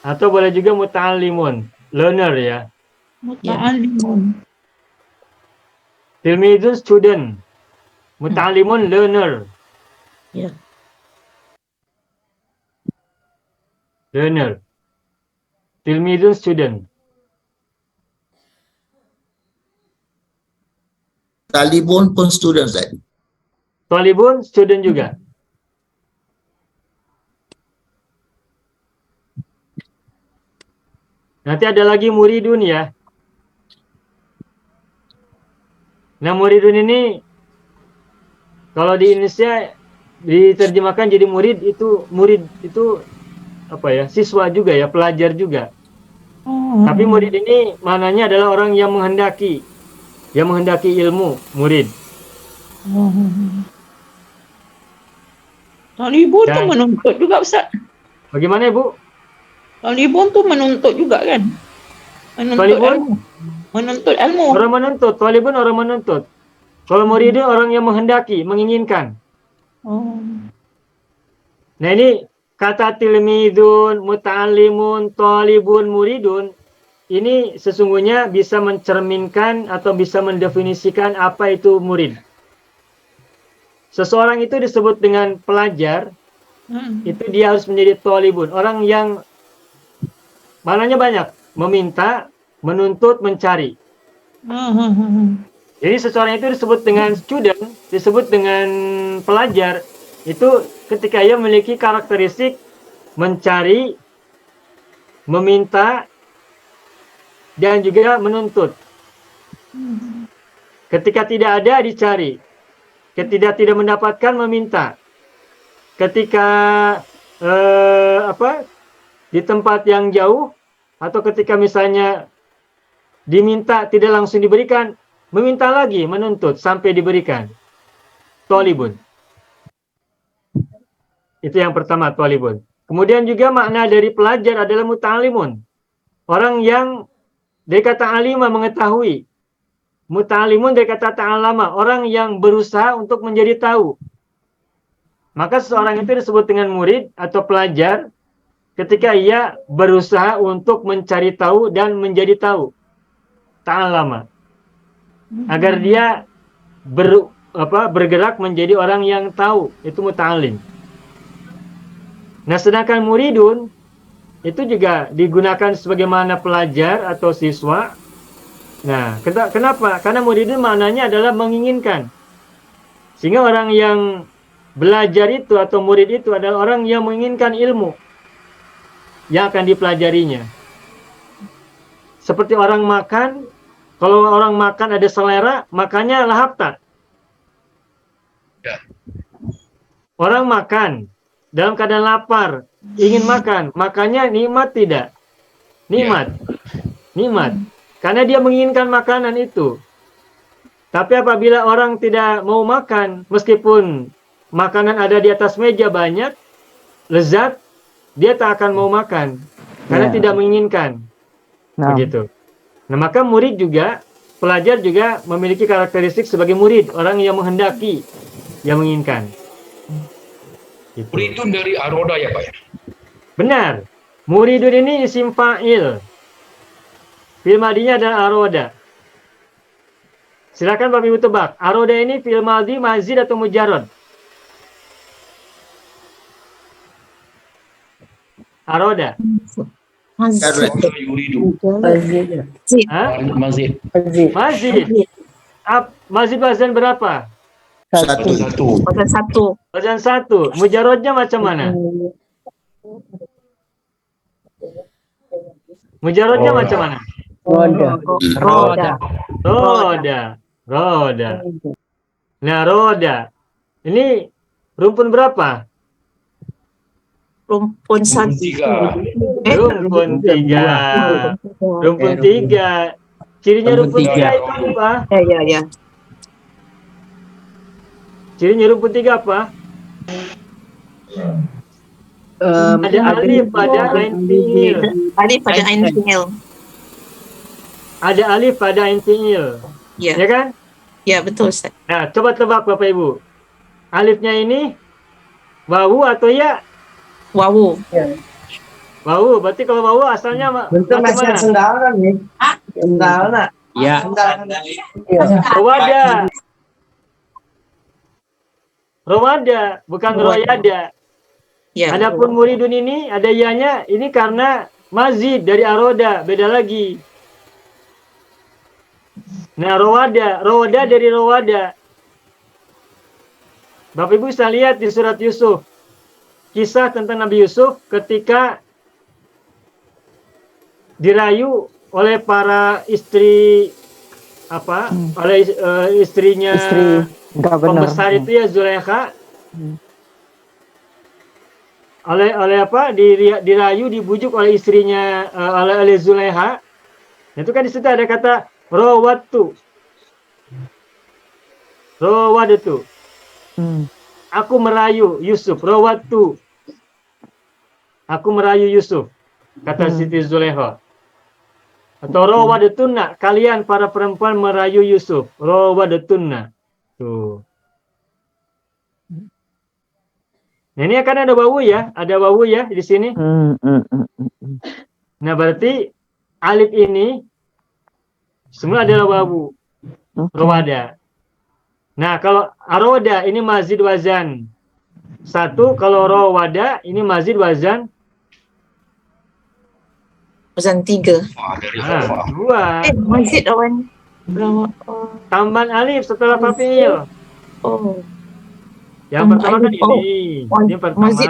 Atau boleh juga muta'allimun, learner ya. Muta'allimun. Tilmidun student. Muta'allimun learner. Ya. Learner. Tilmidun student. Talibun pun student Ustaz. Talibun student juga. Nanti ada lagi muridun ya. Nah, muridun ini kalau di Indonesia diterjemahkan jadi murid itu apa ya? Siswa juga ya, pelajar juga. Tapi murid ini maknanya adalah orang yang menghendaki ilmu, murid. Talibun tu menuntut juga, Ustaz. Bagaimana, Ibu? Talibun tu menuntut juga kan? Talibun? Menuntut ilmu. Orang menuntut, talibun orang menuntut. Kalau muridun orang yang menghendaki, menginginkan. Nah, ini kata tilmidun, muta'allimun, talibun, muridun, ini sesungguhnya bisa mencerminkan atau bisa mendefinisikan apa itu murid. Seseorang itu disebut dengan pelajar, itu dia harus menjadi talibun. Orang yang maknanya banyak, meminta, menuntut, mencari. Jadi seseorang itu disebut dengan student, disebut dengan pelajar, itu ketika ia memiliki karakteristik mencari, meminta, dan juga menuntut. Ketika tidak ada, dicari. Ketika tidak mendapatkan, meminta. Ketika di tempat yang jauh, atau ketika misalnya diminta tidak langsung diberikan, meminta lagi, menuntut sampai diberikan. Tolibun. Itu yang pertama, tolibun. Kemudian juga makna dari pelajar adalah muta'alimun. Orang yang dari kata alima mengetahui. Muta'alimun dari kata ta'alama. Orang yang berusaha untuk menjadi tahu. Maka seseorang itu disebut dengan murid atau pelajar ketika ia berusaha untuk mencari tahu dan menjadi tahu. Ta'alama. Agar dia bergerak menjadi orang yang tahu. Itu muta'alim. Nah, sedangkan muridun itu juga digunakan sebagaimana pelajar atau siswa. Nah, kenapa? Karena muridun maknanya adalah menginginkan. Sehingga orang yang belajar itu atau murid itu adalah orang yang menginginkan ilmu yang akan dipelajarinya. Seperti orang makan, kalau orang makan ada selera, makannya lahap tak? Ya. Orang makan dalam keadaan lapar, ingin makan, makannya nikmat tidak? Nikmat. Nikmat. Karena dia menginginkan makanan itu. Tapi apabila orang tidak mau makan, meskipun makanan ada di atas meja banyak, lezat, dia tak akan mau makan. Karena tidak menginginkan. Nah, Begitu. Nah, maka murid juga, pelajar juga memiliki karakteristik sebagai murid. Orang yang menghendaki, yang menginginkan. Gitu. Muridun dari aroda ya Pak ya? Benar. Muridun ini isim fa'il. Fi'il madinya adalah aroda. Silakan Bapak Ibu tebak. Aroda ini fi'il madhi, mazid atau mujarrad? Aroda. Mazid. Aroda yuridu. Hah? Mazid. Mazid. Mazid wazan berapa? Satu. Pada satu. Wazan 1. Mujarradnya macam mana? Mujarradnya macam mana? Roda. Roda. Nah, roda. Ini rumpun berapa? Rumpun satu. Tiga. Rumpun 3. Rumpun 3. Cirinya rumpun 3 itu apa? Ya. Cirinya rumpun 3 apa? Ada alif pada ain fi'il. Alif pada ain fi'il. Ada alif pada ain fi'il. Ya. Ya kan? Ya, betul Ustaz. Nah, coba tebak Bapak Ibu. Alifnya ini wawu atau ya? Wawu. Wawu. Berarti kalau wawu asalnya macam mana? Sendal nih. Sendal nak. Ya. Rowada. Rowada, bukan royada. Ya. Adapun muridun ini ada ianya, ini karena mazid dari aroda, beda lagi. Nah, roda dari rowada. Bapak Ibu bisa lihat di surat Yusuf. Kisah tentang Nabi Yusuf ketika dirayu oleh para istri oleh istrinya istri governor. pembesar itu ya Zulaikha. Dirayu, dibujuk oleh istrinya oleh Zulaikha. Itu kan di situ ada kata rawatu. Rawadatu. Aku merayu Yusuf, rawatu. Aku merayu Yusuf, kata Siti Zulaikha. Atau rawadatuna, kalian para perempuan merayu Yusuf. Rawadatuna. Tuh. Nah, ini akan ada wawu ya, di sini. Nah, berarti alif ini semua adalah wawu. Rawada. Nah, kalau aroda ini mazid wazan 1, kalau rawada ini mazid wazan Wazan 3. Dari Khafa. 2. Mazid awan. Tambahan alif setelah fa'il. Oh. Yang pertama kan ini. Ini pertama. Mazid.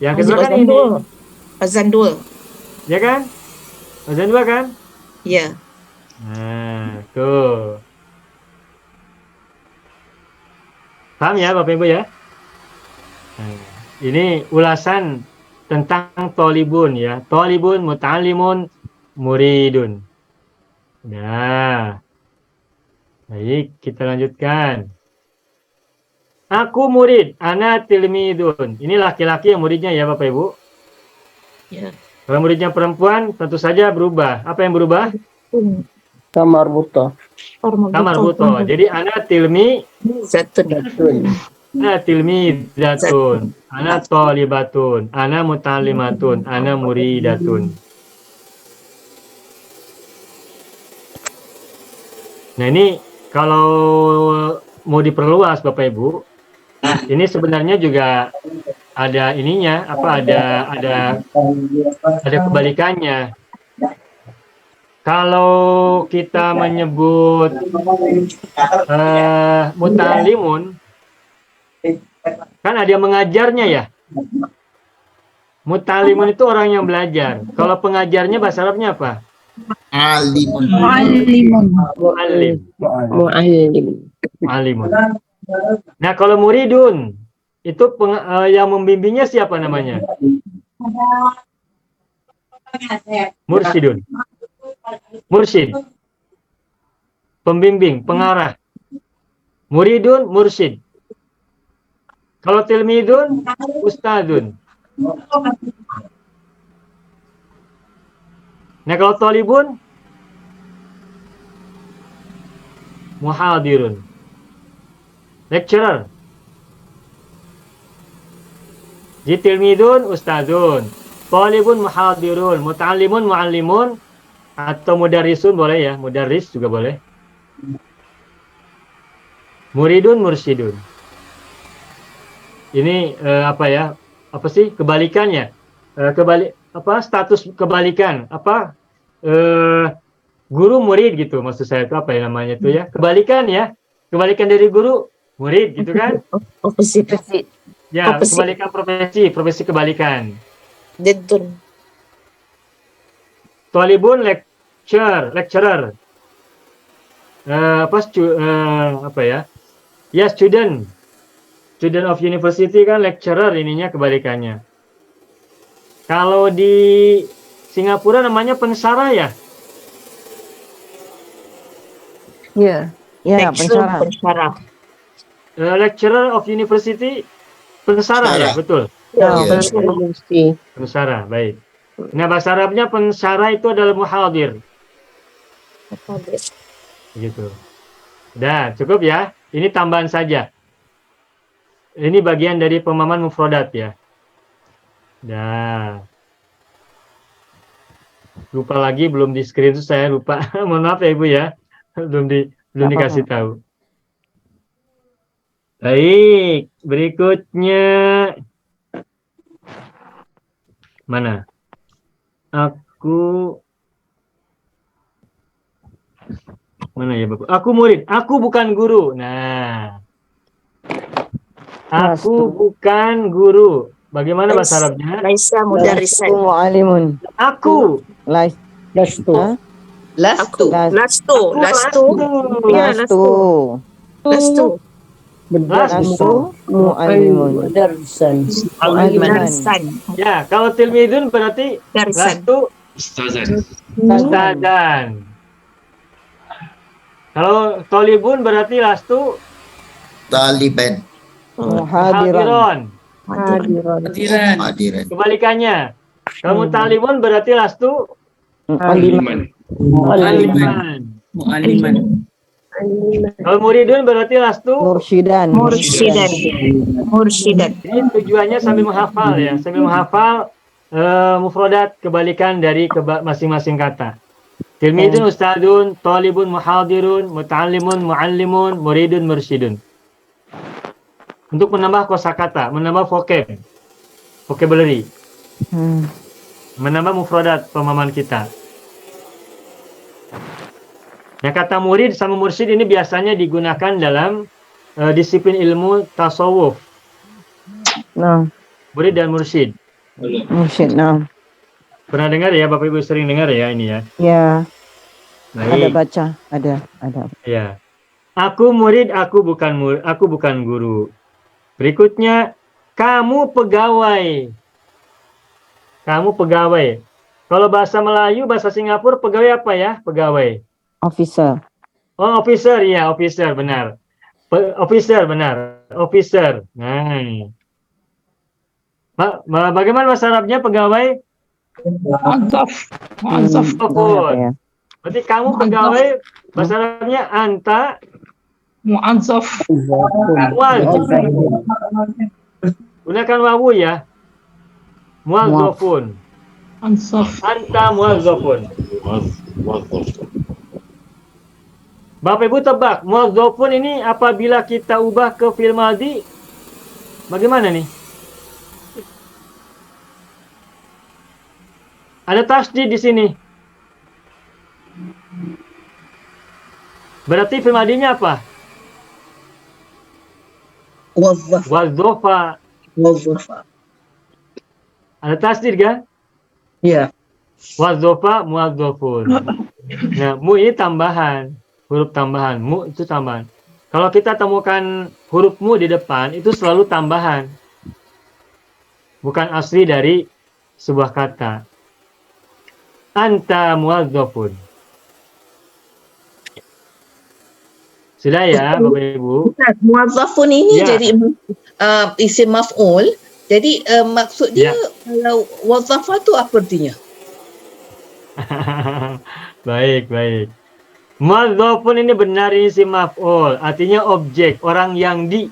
Yang kedua kan ini. Wazan 2. Ya kan? Wazan 2 kan? Ya. Nah, tuh. Paham ya Bapak Ibu ya? Nah, ini ulasan tentang tolibun ya. Tolibun, muta'alimun, muridun. Nah. Baik, kita lanjutkan. Aku murid, ana tilmidun. Ini laki-laki yang muridnya ya Bapak Ibu. Ya. Kalau muridnya perempuan tentu saja berubah. Apa yang berubah? Kamar buta. Kamar buto. Jadi ana tilmi Zatun. Ana tilmidatun, ana thalibatun, ana muta'allimatun, ana muridatun. Nah, ini kalau mau diperluas Bapak Ibu, ini sebenarnya juga ada ininya, ada kebalikannya. Kalau kita menyebut muta'allimun, kan ada yang mengajarnya ya. Muta'allimun itu orang yang belajar. Kalau pengajarnya bahasa Arabnya apa? Alimun. Mu'allim. Mu'allim. Nah, kalau muridun itu yang membimbingnya siapa namanya? Mursyidun. Mursyid. Pembimbing, pengarah. Muridun, mursyid. Kalau tilmidun, ustadun. Nah, kalau talibun, muhadirun. Lecturer. Jadi tilmidun, ustadun. Talibun, muhadirun. Muta'allimun, mu'allimun. Atau mudarrisun boleh ya. Mudarris juga boleh. Muridun, mursyidun. Ini apa ya? Apa sih kebalikannya? Status kebalikan? Guru murid gitu. Maksud saya itu apa ya namanya itu ya? Kebalikan ya. Kebalikan dari guru murid gitu kan? Opposite. Ya, Opposite. kebalikan profesi kebalikan. Diddun. Talibun lecturer. Apa ya? Ya, student of university kan lecturer, ininya kebalikannya. Kalau di Singapura namanya pensara ya? Ya. Ya, Lecturer, pensyarah. pensyarah. Lecturer of university pensara ya, Pensara. betul. Ya, Iya. mesti. Pensara, baik. Nah, bahasa Arabnya pensara itu adalah muhadir. Gitu. Udah, cukup ya. Ini tambahan saja. Ini bagian dari pemahaman mufradat ya. Dah. Lupa lagi, belum di screen itu saya lupa. Mohon maaf ya Ibu ya. Belum dikasih tahu. Baik, berikutnya mana? Mana ya Bapak? Aku murid, aku bukan guru. Nah, aku bukan guru. Bagaimana bahasa Arabnya? Laisa mudarrisan. Mu'alimun. Aku. Lastu. Lastu. Lastu. Ya, Lastu. lastu. Lastu. Mu'alimun. Mudarrisan. Ya, kalau tilmidun berarti Darsan. lastu Ustazan. ustadan. Kalau tolibun berarti lastu Taliban. Muhadiran. hadiron. Hadiran. Hadirin. Kebalikannya. Kalau talimun berarti lastu Mu'aliman. aliman. Mu'aliman. Kalau muridun berarti lastu. Mursyidan. Mursyidan. Ini tujuannya sambil menghafal ya, sambil menghafal mufradat kebalikan dari masing-masing kata. Tilmidun, ustadun, talibun, muhadirun, muta'allimun, muallimun, muridun, mursyidun. Untuk menambah kosakata, menambah vocabulary, menambah mufradat pemahaman kita. Nah, kata murid sama mursyid ini biasanya digunakan dalam disiplin ilmu tasawuf. Nah, Murid dan mursyid. mursyid. Nah, Pernah dengar ya, Bapak Ibu sering dengar ya ini ya. ya. Ada Baik. baca. Ada. Ya. Aku murid, aku bukan guru. Berikutnya, kamu pegawai. Kamu pegawai. Kalau bahasa Melayu, bahasa Singapura, pegawai apa ya? Pegawai. Officer. Oh, officer, ya, officer, benar. Officer, benar. Officer. Nah. Bagaimana bahasa Arabnya pegawai? Apa ya? Berarti kamu pegawai, bahasa Arabnya anta Mu'azzaf. Muaz. Gunakan wawu ya. Muazzafun. Ansaf. Anta muazzafun. Bapak Ibu tebak, muazzafun ini apabila kita ubah ke fi'il madhi bagaimana nih? Ada tasdid di sini. Berarti fi'il madhinya apa? Wazzaf. Wazzafa. Wazzafa. Ada tasdid kan? Ya. Wazzafa muazzafun. Nah, mu ini tambahan, huruf tambahan. Mu itu tambahan. Kalau kita temukan huruf mu di depan, itu selalu tambahan. Bukan asli dari sebuah kata. Anta muazzafun. Sudah ya, Bapak Ibu? Ustaz, muazzafun ini Ya. jadi isim maf'ul. Jadi maksud dia kalau wazzafa tu apa artinya? Baik, baik. Muazzafun ini benar ini isim maf'ul, artinya objek, orang yang di.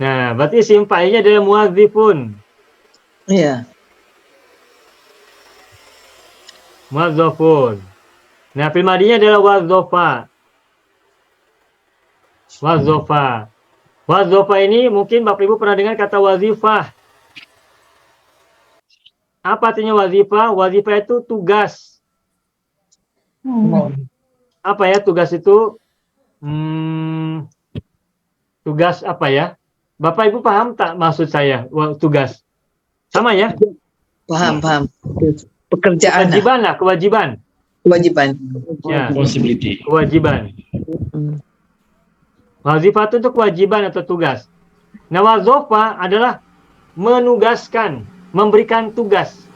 Nah, berarti isim fa'ilnya adalah muazzifun. Ya. Muazzafun. Nah, fi'il madhinya adalah wazzafa. Wazzafa. Wazzafa ini mungkin Bapak Ibu pernah dengar kata wazifah. Apa artinya wazifah? Wazifah itu tugas. Apa ya tugas itu? Tugas apa ya? Bapak Ibu paham tak maksud saya tugas? Sama ya? Paham. Pekerjaan. Kewajiban lah, kewajiban. Kewajiban. Ya, Responsibility. kewajiban. Wazifah itu kewajiban atau tugas. Nah, wazofah adalah menugaskan, memberikan tugas,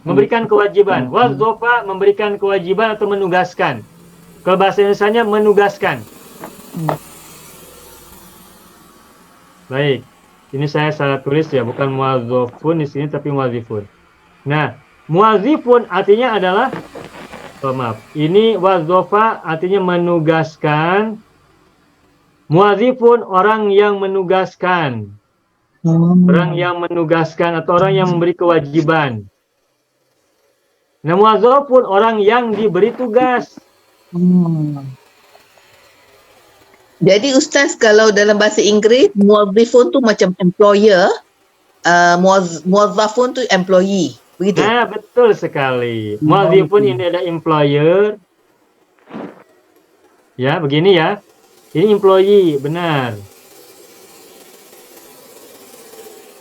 memberikan kewajiban. Wazofah memberikan kewajiban atau menugaskan. Kalau bahasa Indonesianya menugaskan. Baik, ini saya salah tulis ya, bukan muazzafun di sini tapi muazzifun. Nah, muazzifun artinya adalah maaf, ini wazzafa artinya menugaskan. Muazzifun orang yang menugaskan. Orang yang menugaskan atau orang yang memberi kewajiban. Nah, muazzafun orang yang diberi tugas. Jadi Ustaz, kalau dalam bahasa Inggeris muazzifun tu macam employer, muazzafun tu employee. Begitu. Nah, betul sekali. Muazzifun ini ada employer. Ya, begini ya. Ini employee, benar.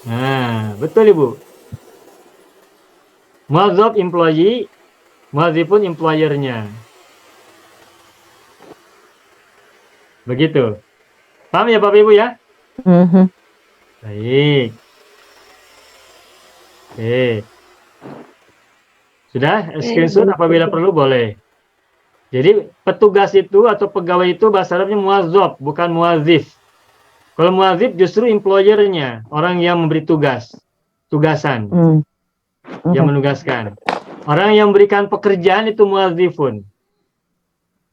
Nah, betul Ibu. Muazzaf employee, muazzifun employer-nya. Begitu. Paham ya Bapak Ibu ya? Baik. Oke. Sudah? Screenshot apabila perlu boleh. Jadi petugas itu atau pegawai itu bahasa Arabnya muazzaf, bukan muazzif. Kalau muazzif justru employer-nya, orang yang memberi tugas, tugasan, yang menugaskan. Orang yang memberikan pekerjaan itu muazzifun.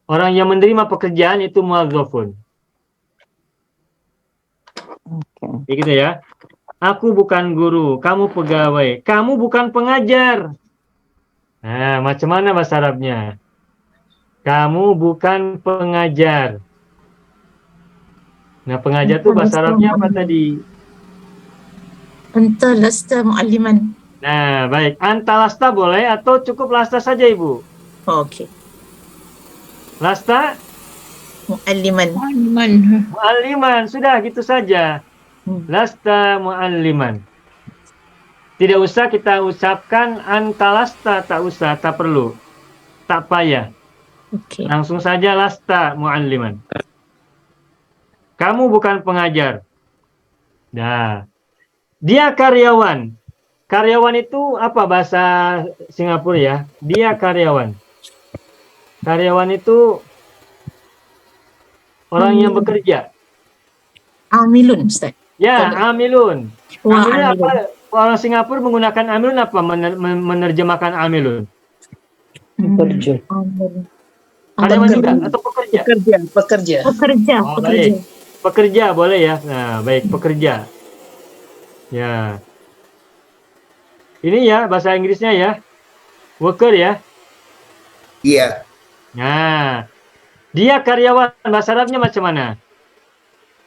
Orang yang menerima pekerjaan itu muazzafun. Begitu ya. Aku bukan guru, kamu pegawai. Kamu bukan pengajar. Nah, macam mana bahasa Arabnya? Kamu bukan pengajar. Nah, pengajar itu bahasa Arabnya apa tadi? Anta lasta mu'alliman. Nah, baik. Anta lasta boleh atau cukup lasta saja, Ibu? Okey. Lasta? Mu'alliman. Mu'alliman. Sudah, gitu saja. Lasta mu'alliman. Tidak usah kita ucapkan anta lasta, tak usah, tak perlu. Tak payah. Okey. Langsung saja lasta mu'alliman. Kamu bukan pengajar. Nah, dia karyawan. Karyawan itu apa bahasa Singapura ya? Dia karyawan. Karyawan itu orang yang bekerja. Amilun, Ustaz. Ya, amilun. Wah, Amilun amilun. apa? Orang Singapura menggunakan amilun apa? Menerjemahkan amilun. Kerja. Karyawan juga atau pekerja? Pekerja. Pekerja. Oh, baik. Pekerja boleh ya. Nah, baik, pekerja. Ya. Ini ya bahasa Inggrisnya ya. Worker ya. Iya. Nah, dia karyawan, bahasa Arabnya macam mana?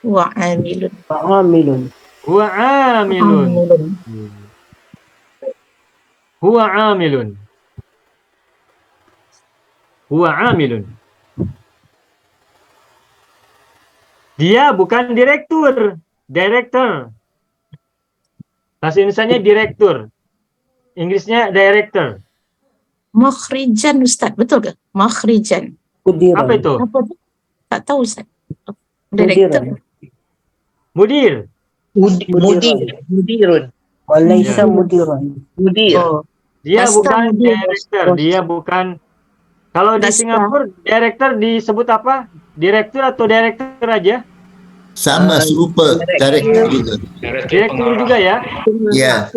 Wa'amilun. Amilun. Huwa amilun. Huwa amilun. Huwa amilun. Dia bukan direktur. Director. Bahasa Indonesianya direktur. Inggrisnya director. Makhrijan Ustaz, betul ke? Makhrijan. Mudiran. Apa itu? Apa tu? Tak tahu Ustaz. Director. Mudir. Mudirun. Walaysa Ya. mudiran. Mudir. Oh. Dia Master bukan mudir. director. Dia bukan. Kalau di Master. Singapura director disebut apa? Direktur atau director aja? Sama serupa director juga. Direktur juga ya. Ya.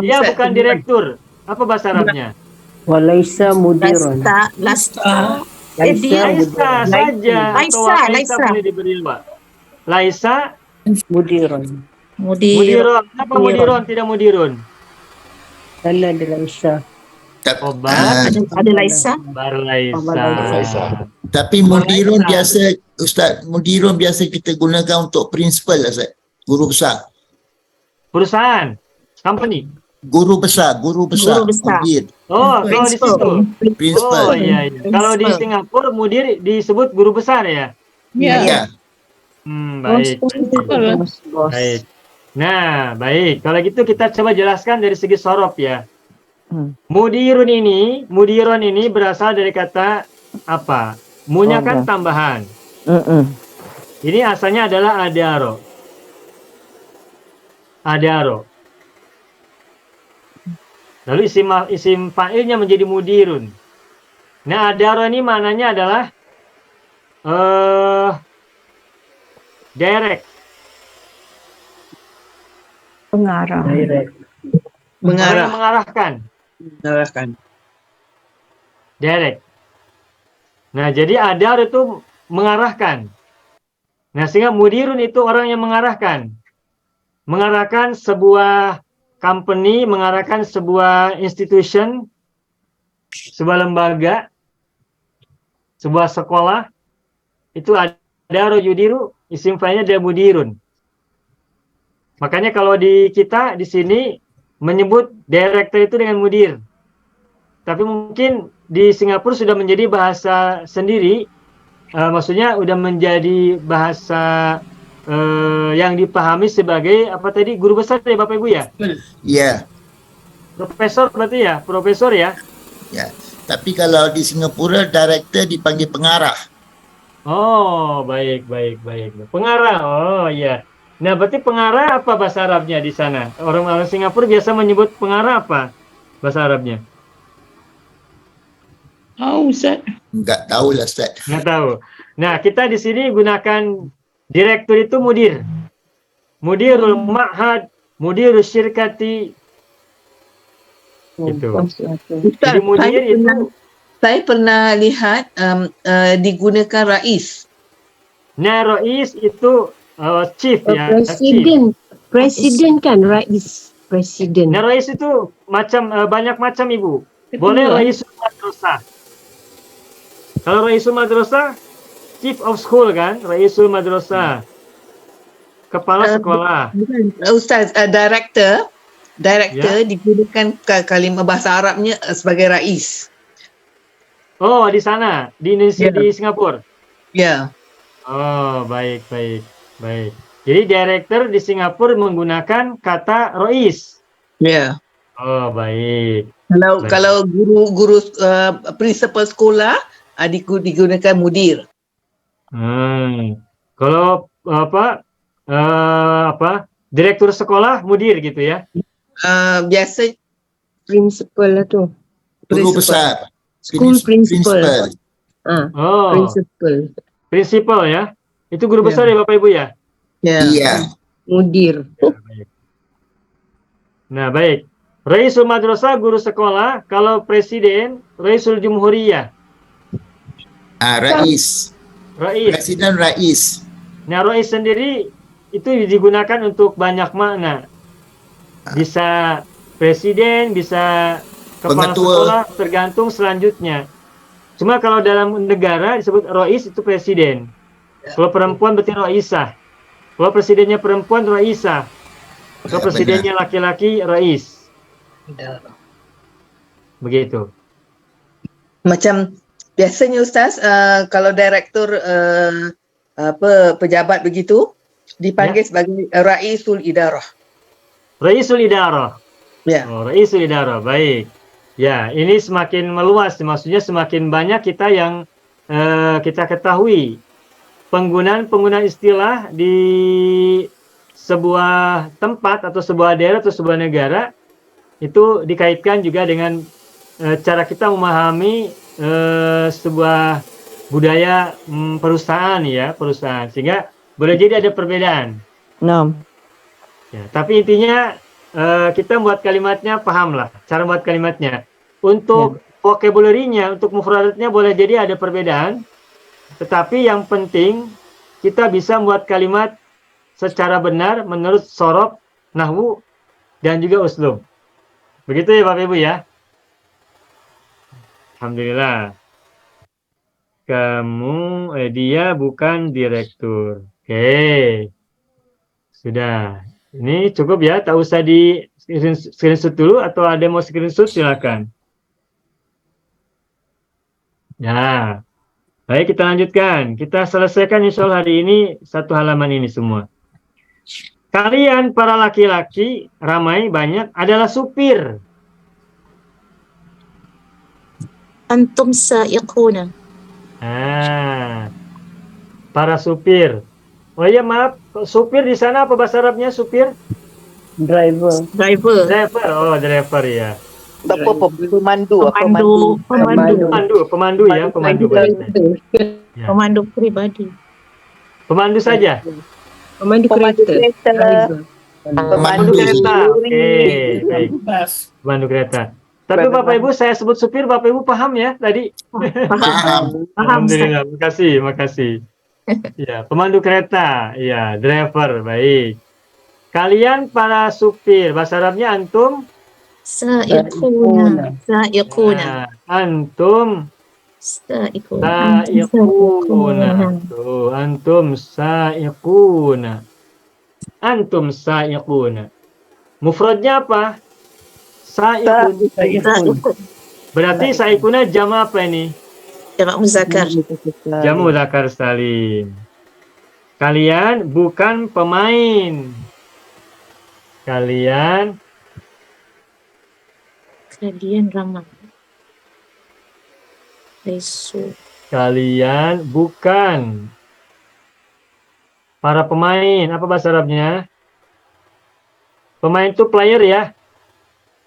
Dia bukan direktur. Apa bahasa Arabnya? Walaysa mudiran. Lasta. Laisa Laisa saja. Atau Laisa, Laisa Laisa. boleh diberi Pak. Laisa mudiran. Mudir. mudirun. Apa mudirun tidak mudirun? Dala de Laisa. Obat. Ada Laisa. Baru Laisa. Laisa. Tapi mudirun biasa, Ustaz, mudirun biasa kita gunakan untuk principal, Ustaz. Guru besar. Perusahaan. Company. Guru besar. Guru besar. Mudir. Oh, kalau di situ. Principal. Oh, iya, iya. Kalau di Singapura mudir disebut guru besar ya. Ya. Baik. Baik. Nah, baik. Kalau gitu kita coba jelaskan dari segi sorof ya. Mudirun ini berasal dari kata apa? Munya kan tambahan. Ini asalnya adalah adaro. Adaro. Lalu isim fa'ilnya menjadi mudirun. Nah, adaro ini maknanya adalah direct. Pengarah. Orang yang mengarahkan. Direct. Nah, jadi adar itu mengarahkan. Nah, sehingga mudirun itu orang yang mengarahkan. Mengarahkan sebuah company, mengarahkan sebuah institution, sebuah lembaga, sebuah sekolah. Itu adaro yudiru, isim fa'ilnya dia mudirun. Makanya kalau di kita di sini menyebut director itu dengan mudir. Tapi mungkin di Singapura sudah menjadi bahasa sendiri, maksudnya sudah menjadi bahasa yang dipahami sebagai apa tadi, guru besar ya Bapak Ibu ya? Ya. Profesor berarti ya, profesor ya? Ya. Tapi kalau di Singapura director dipanggil pengarah. Oh, baik. Pengarah, oh iya. Nah, berarti pengarah apa bahasa Arabnya di sana? Orang-orang Singapura biasa menyebut pengarah apa bahasa Arabnya? Ustaz. Enggak tahu lah, Ustaz. Nggak tahu. Nah, kita di sini gunakan direktur itu mudir. Mudirul ma'had, mudirul syirkati. Gitu. Jadi mudir itu, Saya pernah lihat digunakan rais. nah, Rais itu chief ya. Presiden kan rais. Presiden. Nah, Rais itu macam banyak macam Ibu. Boleh Raisul Madrasah. Kalau Raisul Madrasah, Chief of School kan, Raisul Madrasah. Kepala sekolah. Ustaz, director digunakan kalimah bahasa Arabnya sebagai rais. Oh, di sana, di Indonesia, Ya. di Singapura. Ya. Oh, baik. Jadi director di Singapura menggunakan kata Rais. Ya. Oh, baik. Baik. Kalau guru principal sekolah digunakan mudir. Kalau direktur sekolah mudir gitu ya. Biasa Principal lah tu. Guru besar. School principal. Oh, Principal. prinsipal ya. Itu guru Ya. besar ya Bapak Ibu ya. Ya. Iya. Mudir. Nah, baik. Raisul Madrasah, guru sekolah. Kalau presiden, Raisul Jumhuriyah. Rais. Rais. Presiden rais. Nah, rais sendiri itu digunakan untuk banyak makna. Bisa presiden, bisa kepala Pengetua. sekolah, tergantung selanjutnya. Cuma kalau dalam negara disebut rais itu presiden. Kalau perempuan berarti raisah. Kalau presidennya perempuan raisah. Kalau Ya, presidennya laki-laki rais. Begitu. Macam biasanya Ustaz, kalau direktur pejabat begitu dipanggil sebagai Raisul Idarah. Raisul Idarah. Ya. Oh, Raisul Idarah, baik. Ya, ini semakin meluas, maksudnya semakin banyak kita yang kita ketahui. Penggunaan istilah di sebuah tempat atau sebuah daerah atau sebuah negara itu dikaitkan juga dengan cara kita memahami sebuah budaya perusahaan ya, perusahaan. Sehingga boleh jadi ada perbedaan. Ya, tapi intinya kita buat kalimatnya pahamlah, cara buat kalimatnya. Untuk vocabulary-nya, untuk mufradatnya boleh jadi ada perbedaan. Tetapi yang penting kita bisa membuat kalimat secara benar menurut sorof, nahwu, dan juga uslub. Begitu ya Bapak Ibu ya. Alhamdulillah. Dia bukan direktur. Oke. Sudah. Ini cukup ya, tak usah di screenshot dulu atau ada yang mau screenshot silakan. Ya. Baik, kita lanjutkan. Kita selesaikan insya Allah hari ini satu halaman ini semua. Kalian para laki-laki, ramai, banyak, adalah supir. Antum sa'iquna. Para supir. Oh iya, maaf. Supir di sana apa bahasa Arabnya supir? Driver. Driver. Driver. Oh, driver ya. Pemandu. Pemandu ya, pemandu. Ya. Pemandu pribadi. Pemandu saja. Pemandu kereta. Pemandu kereta. Oke, baik. Pemandu kereta. Tapi Bapak Ibu saya sebut supir, Bapak Ibu paham ya tadi? Paham. Alhamdulillah, makasih. Ya, pemandu kereta, ya, driver, baik. Kalian para supir, bahasa Arabnya antum? Sa'iquna. Sa'iquna. Antum Sa'iquna. Tuh, antum sa'iquna. Mufradnya apa? Sa'iqun. Berarti sa'iquna jam apa ini? Jamak muzakkar. Jamu muzakkar salim. Kalian bukan pemain. Kalian ramai. Laisu. Kalian bukan para pemain. Apa bahasa Arabnya? Pemain itu player ya?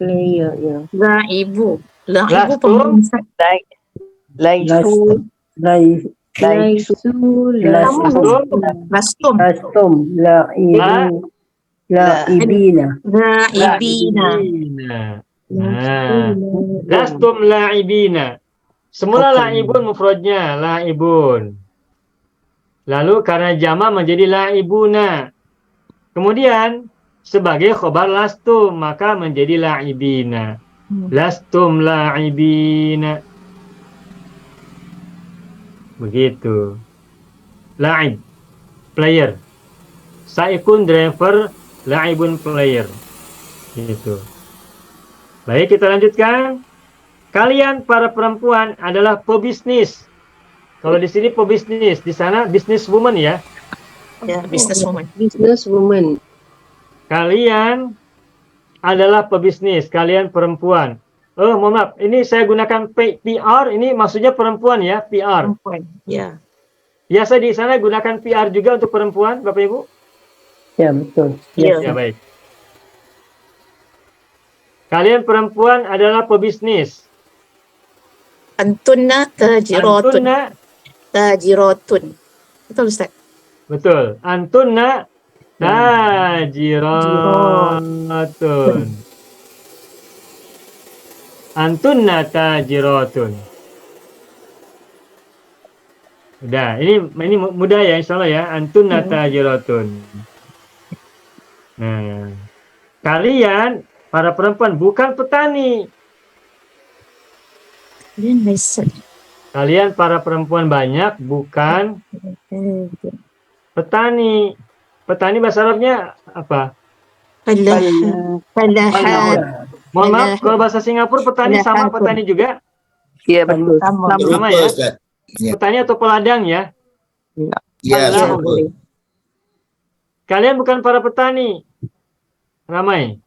Player, ya. La'ibu. La'ibu Lastum. pemain. Laisu. Lastum. Laibina. Lastum la'ibina. Semula la'ibun mufradnya, la'ibun. Lalu karena jama menjadi la'ibuna. Kemudian sebagai khobar lastum maka menjadi la'ibina. Lastum la'ibina. Begitu. La'ib, player. Saikun driver, la'ibun player. Gitu. Baik, kita lanjutkan. Kalian para perempuan adalah pebisnis. Kalau di sini pebisnis, di sana business woman ya. Ya, businesswoman. Businesswoman. Kalian adalah pebisnis, kalian perempuan. Oh, mohon maaf, ini saya gunakan PR, ini maksudnya perempuan ya, PR. Perempuan. Ya. Biasa di sana gunakan PR juga untuk perempuan, Bapak Ibu? Ya, betul. Ya, baik. Kalian perempuan adalah pebisnis. Antunna tajiratun. Antunna, Tajiratun. Betul, Ustaz? betul. Antunna tajiratun. Antunna tajiratun. Udah, ini mudah ya insya Allah ya. Antunna tajiratun. Nah, kalian para perempuan bukan petani. Kalian laisat. Kalian para perempuan banyak bukan petani. Petani bahasa Arabnya apa? Falahat. Mohon maaf, kalau bahasa Singapura petani sama petani juga? Iya betul. Sama Berupa, ya? Ustaz. Ya, Petani atau peladang ya? ya Allah. betul. Kalian bukan para petani. Ramai.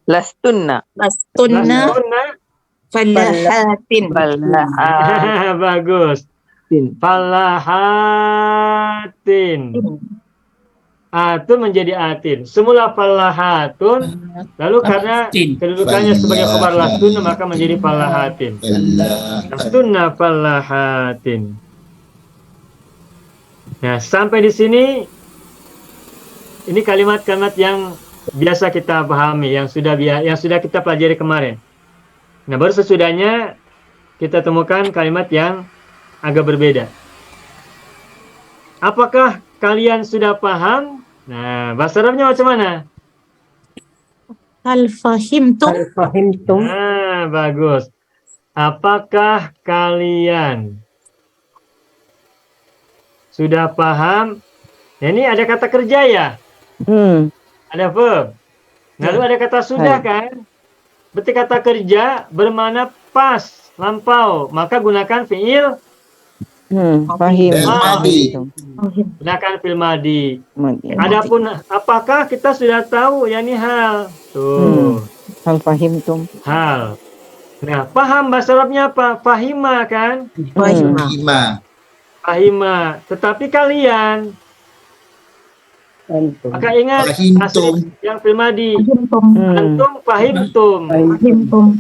Lastunna. Lastunna Lastunna. falahatin. Bagus. Falahatin. Atun menjadi atin. Semula falahatun, lalu karena kedudukannya sebagai khabar lastun maka menjadi falahatin. Lastunna falahatin. Nah, sampai di sini ini kalimat-kalimat yang biasa kita pahami, yang sudah kita pelajari kemarin. Nah, baru sesudahnya kita temukan kalimat yang agak berbeda. Apakah kalian sudah paham? Nah, bahasa Arabnya macam mana? Hal fahimtum. Nah, bagus. Apakah kalian sudah paham? Ya, ini ada kata kerja ya? Ada verb. Lalu ada kata sudah kan? Berarti kata kerja bermakna pas, lampau. Maka gunakan fiil Fahim. Madi. gunakan fil madi. Adapun apakah kita sudah tahu ya ini hal. Tuh. Hal fahimtum. Hal. Nah, paham bahasa Arabnya apa? Fahima kan? Lima. Fahima. Tetapi kalian maka ingat Fahimtum. asli yang fil madi. Fahimtum. Antum fahimtum. Fahimtum.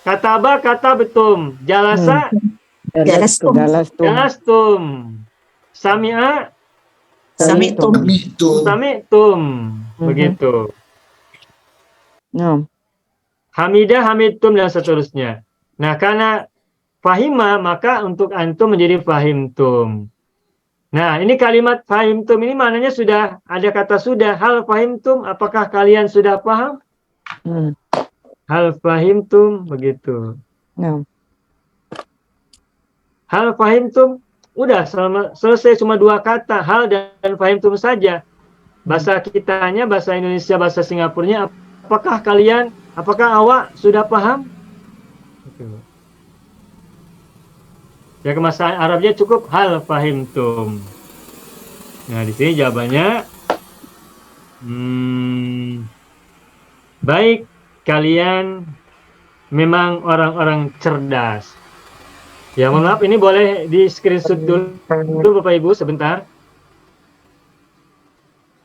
Kataba katabetum. Jalasa Jalastum. jalastum. Sami'a Sami'tum. Sami'tum. sami'tum. Begitu. Hamidah hamidtum dan seterusnya. Nah, karena fahima maka untuk antum menjadi fahimtum. Nah, ini kalimat fahimtum ini maknanya sudah ada kata sudah. Hal fahimtum, apakah kalian sudah paham? Hal fahimtum, begitu. Hal fahimtum, udah selesai cuma dua kata, hal dan fahimtum saja. Bahasa kitanya, bahasa Indonesia, bahasa Singapurnya, apakah awak sudah paham? Ya, ke bahasa Arabnya cukup hal fahimtum. Nah, di sini jawabannya baik, kalian memang orang-orang cerdas. Ya, mohon maaf, ini boleh di screenshot dulu Bapak Ibu sebentar.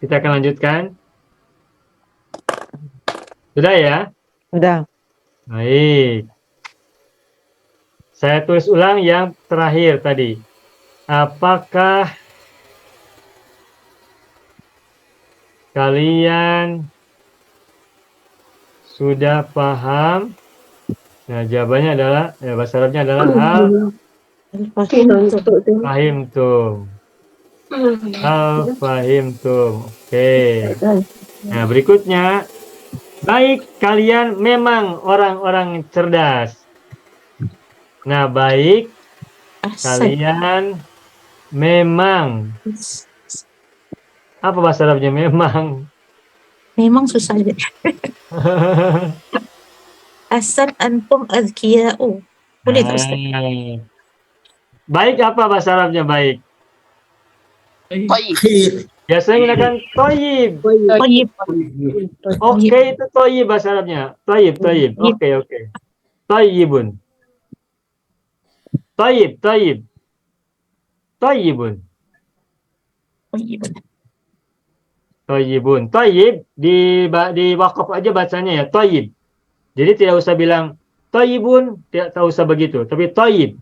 Kita akan lanjutkan. Sudah ya? Sudah. Baik. Saya tulis ulang yang terakhir tadi. Apakah kalian sudah paham? Nah, jawabannya adalah, bahasa Arabnya adalah hal fahimtum. Hal fahimtum. Oke. Nah, berikutnya. Baik, kalian memang orang-orang cerdas. Nah, baik, kalian memang. Apa bahasa Arabnya memang? Memang susah aja. Asan antum azkiya'u. Boleh tak Ustaz? Baik apa bahasa Arabnya baik? Khair. Biasanya menggunakan toyib. Tayyib. Oke, itu toyib bahasa Arabnya. Toyib. Oke. Toyibun. Toyibun. Toyibun. Toyib di wakaf aja bacanya ya, toyib. Jadi tidak usah bilang toyibun, tidak usah begitu, tapi toyib.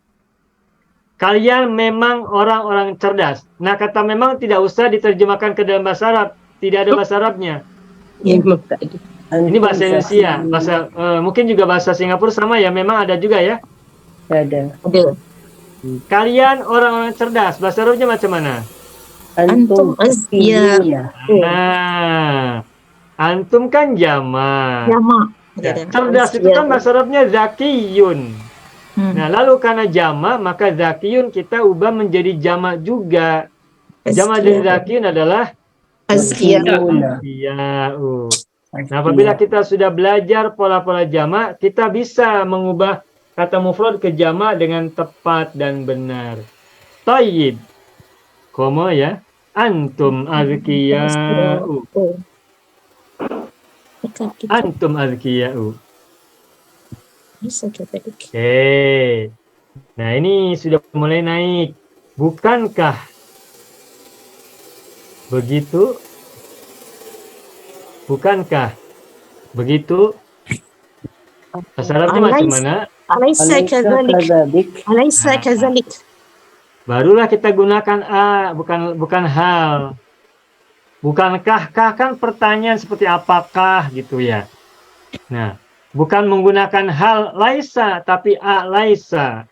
Kalian memang orang-orang cerdas. Nah, kata memang tidak usah diterjemahkan ke dalam bahasa Arab. Tidak ada bahasa Arabnya. Ini bahasa Indonesia. Mungkin juga bahasa Singapura sama ya. Memang ada juga ya. Ada. Kalian orang-orang cerdas. Bahasa Arabnya macam mana? Antum azkiya. Nah, antum kan jamak. Jamak. Ya, cerdas itu kan bahasa Arabnya zakiyun. Nah, lalu karena jamak, maka zakiyun kita ubah menjadi jamak juga. Jamak dari zakiyun adalah Azkiya. azkiya'u. Nah, apabila kita sudah belajar pola-pola jamak, kita bisa mengubah kata mufrad ke jamak dengan tepat dan benar. Tayyib. Koma ya. Antum azkiya'u. Antum azkiya'u. Bisa kita Oke. Nah, ini sudah mulai naik. Bukankah begitu? Bukankah begitu? Bahasa Arabnya macam mana? Alaysa kadzalik. Alaysa kadzalik. Barulah kita gunakan a, bukan hal. Bukankah, kah kan pertanyaan seperti apakah gitu ya. Nah, bukan menggunakan hal laisa, tapi a laisa.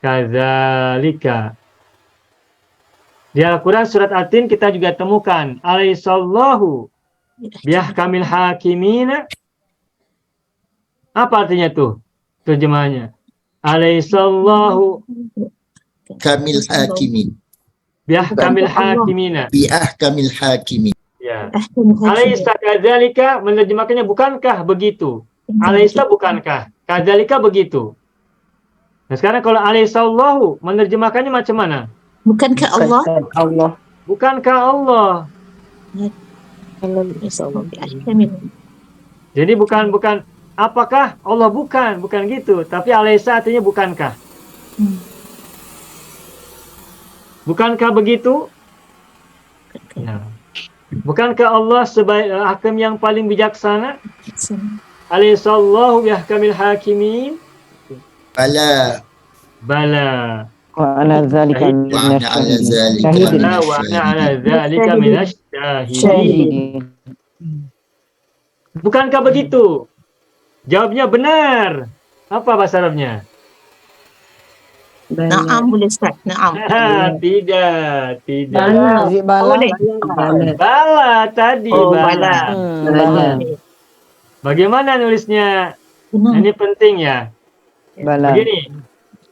Kadzalika. Di Al-Quran surat At-Tin kita juga temukan alaihissallahu biyahkamil hakimina. Apa artinya tuh? Terjemahannya. Alaihissallahu Kamil hakimin. biyahkamil hakimina. Biahkamil hakimin. Ya. Alaisa kadzalika menerjemahkannya bukankah begitu? Alaisa bukankah? Kadzalika begitu. Nah, sekarang kalau alaihissallahu menerjemahkannya macam mana? Bukankah Allah? Bukankah Allah? Jadi bukan apakah Allah bukan gitu, tapi alaisa artinya bukankah. Bukankah begitu? Ya. Bukankah Allah sebaik hakim yang paling bijaksana? Alaihissallahu bihkamil hakimin. Bala. Bala. Wa ana dzalika Wa ana ala zalika syahidin. Wa ana ala dzalika minasyahidin. Syahidin. Bukankah begitu? Jawabnya benar. Apa bahasa Arabnya? Naam boleh Ustaz. Naam. Tidak. Bala. Bala tadi. Oh, bala. Bala. Bagaimana nulisnya? Benar. Ini penting ya. Bala. Begini,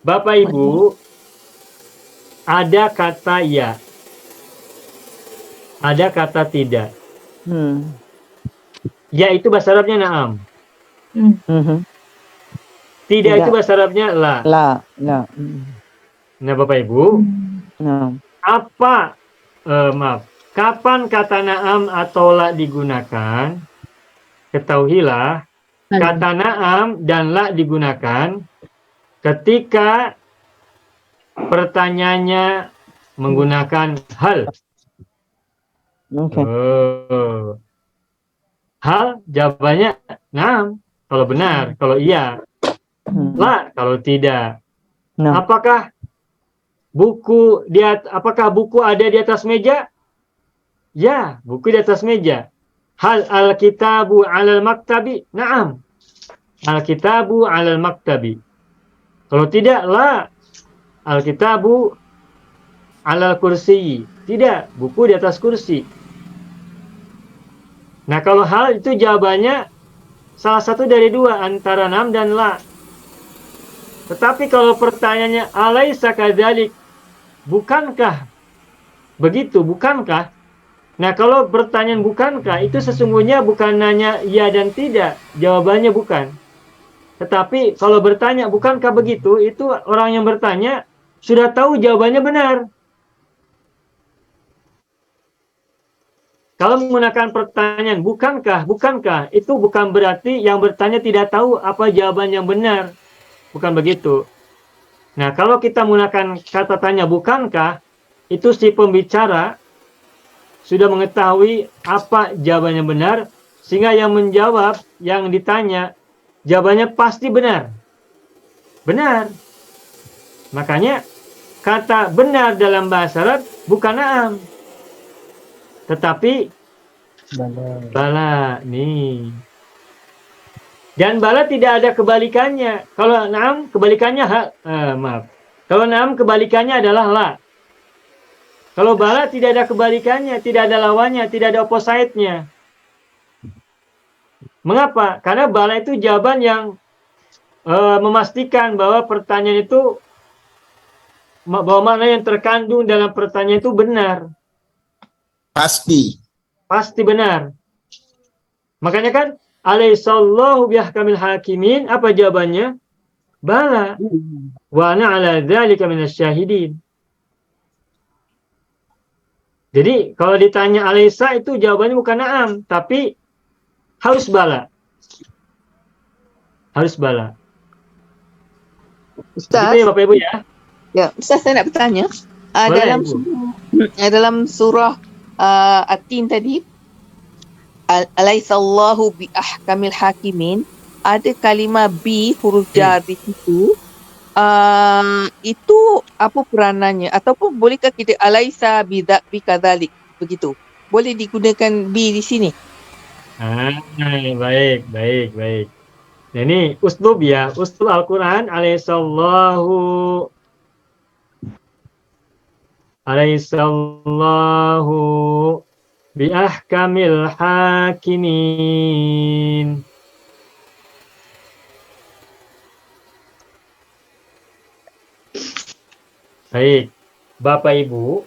Bapak Ibu, ada kata ya, ada kata tidak. Ya itu bahasa Arabnya na'am. Tidak itu bahasa Arabnya la. La. Nah Bapak Ibu, Nah. kapan kata na'am atau la digunakan? Ketahuilah, kata na'am dan la digunakan ketika pertanyaannya menggunakan hal. Oke. Hal jawabannya na'am kalau benar, kalau iya. La kalau tidak. Nah. Apakah buku ada di atas meja? Ya, buku di atas meja. Hal al-kitabu 'alal maktabi? Na'am. Al-kitabu 'alal maktabi. Kalau tidak, la. Al-kitabu 'alal kursi. Tidak, buku di atas kursi. Nah, kalau hal itu jawabannya salah satu dari dua, antara na'am dan la. Tetapi kalau pertanyaannya alaisa kadzalik, bukankah begitu, bukankah? Nah, kalau pertanyaan bukankah itu sesungguhnya bukan nanya iya dan tidak, jawabannya bukan. Tetapi kalau bertanya bukankah begitu, itu orang yang bertanya sudah tahu jawabannya benar. Kalau menggunakan pertanyaan bukankah, itu bukan berarti yang bertanya tidak tahu apa jawaban yang benar. Bukan begitu. Nah, kalau kita menggunakan kata tanya bukankah, itu si pembicara sudah mengetahui apa jawabannya benar, sehingga yang menjawab, yang ditanya, jawabannya pasti benar. Benar. Makanya kata benar dalam bahasa Arab bukan na'am, tetapi bala. Nih. Dan bala tidak ada kebalikannya. Kalau na'am kebalikannya Kalau na'am kebalikannya adalah la. Kalau bala tidak ada kebalikannya, tidak ada lawannya, tidak ada opposite-nya. Mengapa? Karena bala itu jawaban yang memastikan bahwa pertanyaan itu, bahwa makna yang terkandung dalam pertanyaan itu benar. Pasti. Pasti benar. Makanya kan, alaihissallahu bihkamil hakimin, apa jawabannya? Bala. Wa ana ala dzalika minasyahidin. Jadi kalau ditanya alaisa itu jawabannya bukan na'am, tapi harus bala. Harus bala. Ustaz, Gitu ya Bapak Ibu ya. ya, Ustaz saya nak bertanya. Boleh, Dalam surah At-Tin tadi, alaihissallahu bi ahkamil hakimin, ada kalimah bi huruf jar di situ. Itu apa peranannya, ataupun bolehkah kita alaisa bidak bi kadzalik, begitu? Boleh digunakan bi di sini? Baik. Nah, ini uslub ya, uslub Al-Quran. Alaihissallahu bi ahkamil hakimin. Baik, Bapak Ibu,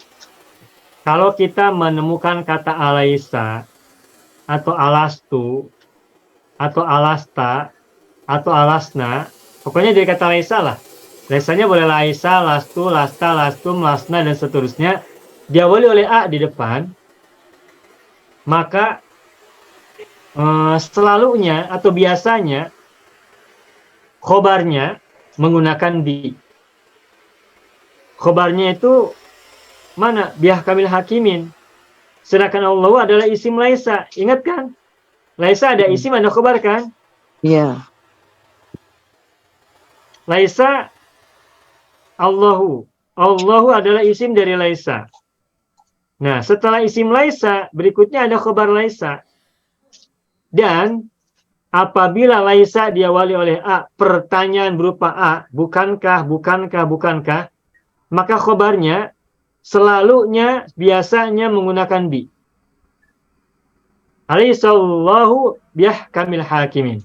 kalau kita menemukan kata alaisa atau alastu atau alasta atau alasna, pokoknya dari kata laisa lah. Laisanya boleh laisa, lastu, lasta, lastum, lasna, dan seterusnya. Diawali oleh a di depan, maka selalunya atau biasanya khobarnya menggunakan bi. Khobarnya itu mana? Bihkamil hakimin. Sedangkan Allah adalah isim laisa. Ingat kan? Laisa ada isim, ada khobar kan? Iya. Laisa Allahu. Allahu adalah isim dari laisa. Nah, setelah isim laisa, berikutnya ada khobar laisa. Dan apabila laisa diawali oleh a, pertanyaan berupa a, bukankah, maka khobarnya selalunya biasanya menggunakan bi. Alaihissallahu bihkamil hakimin.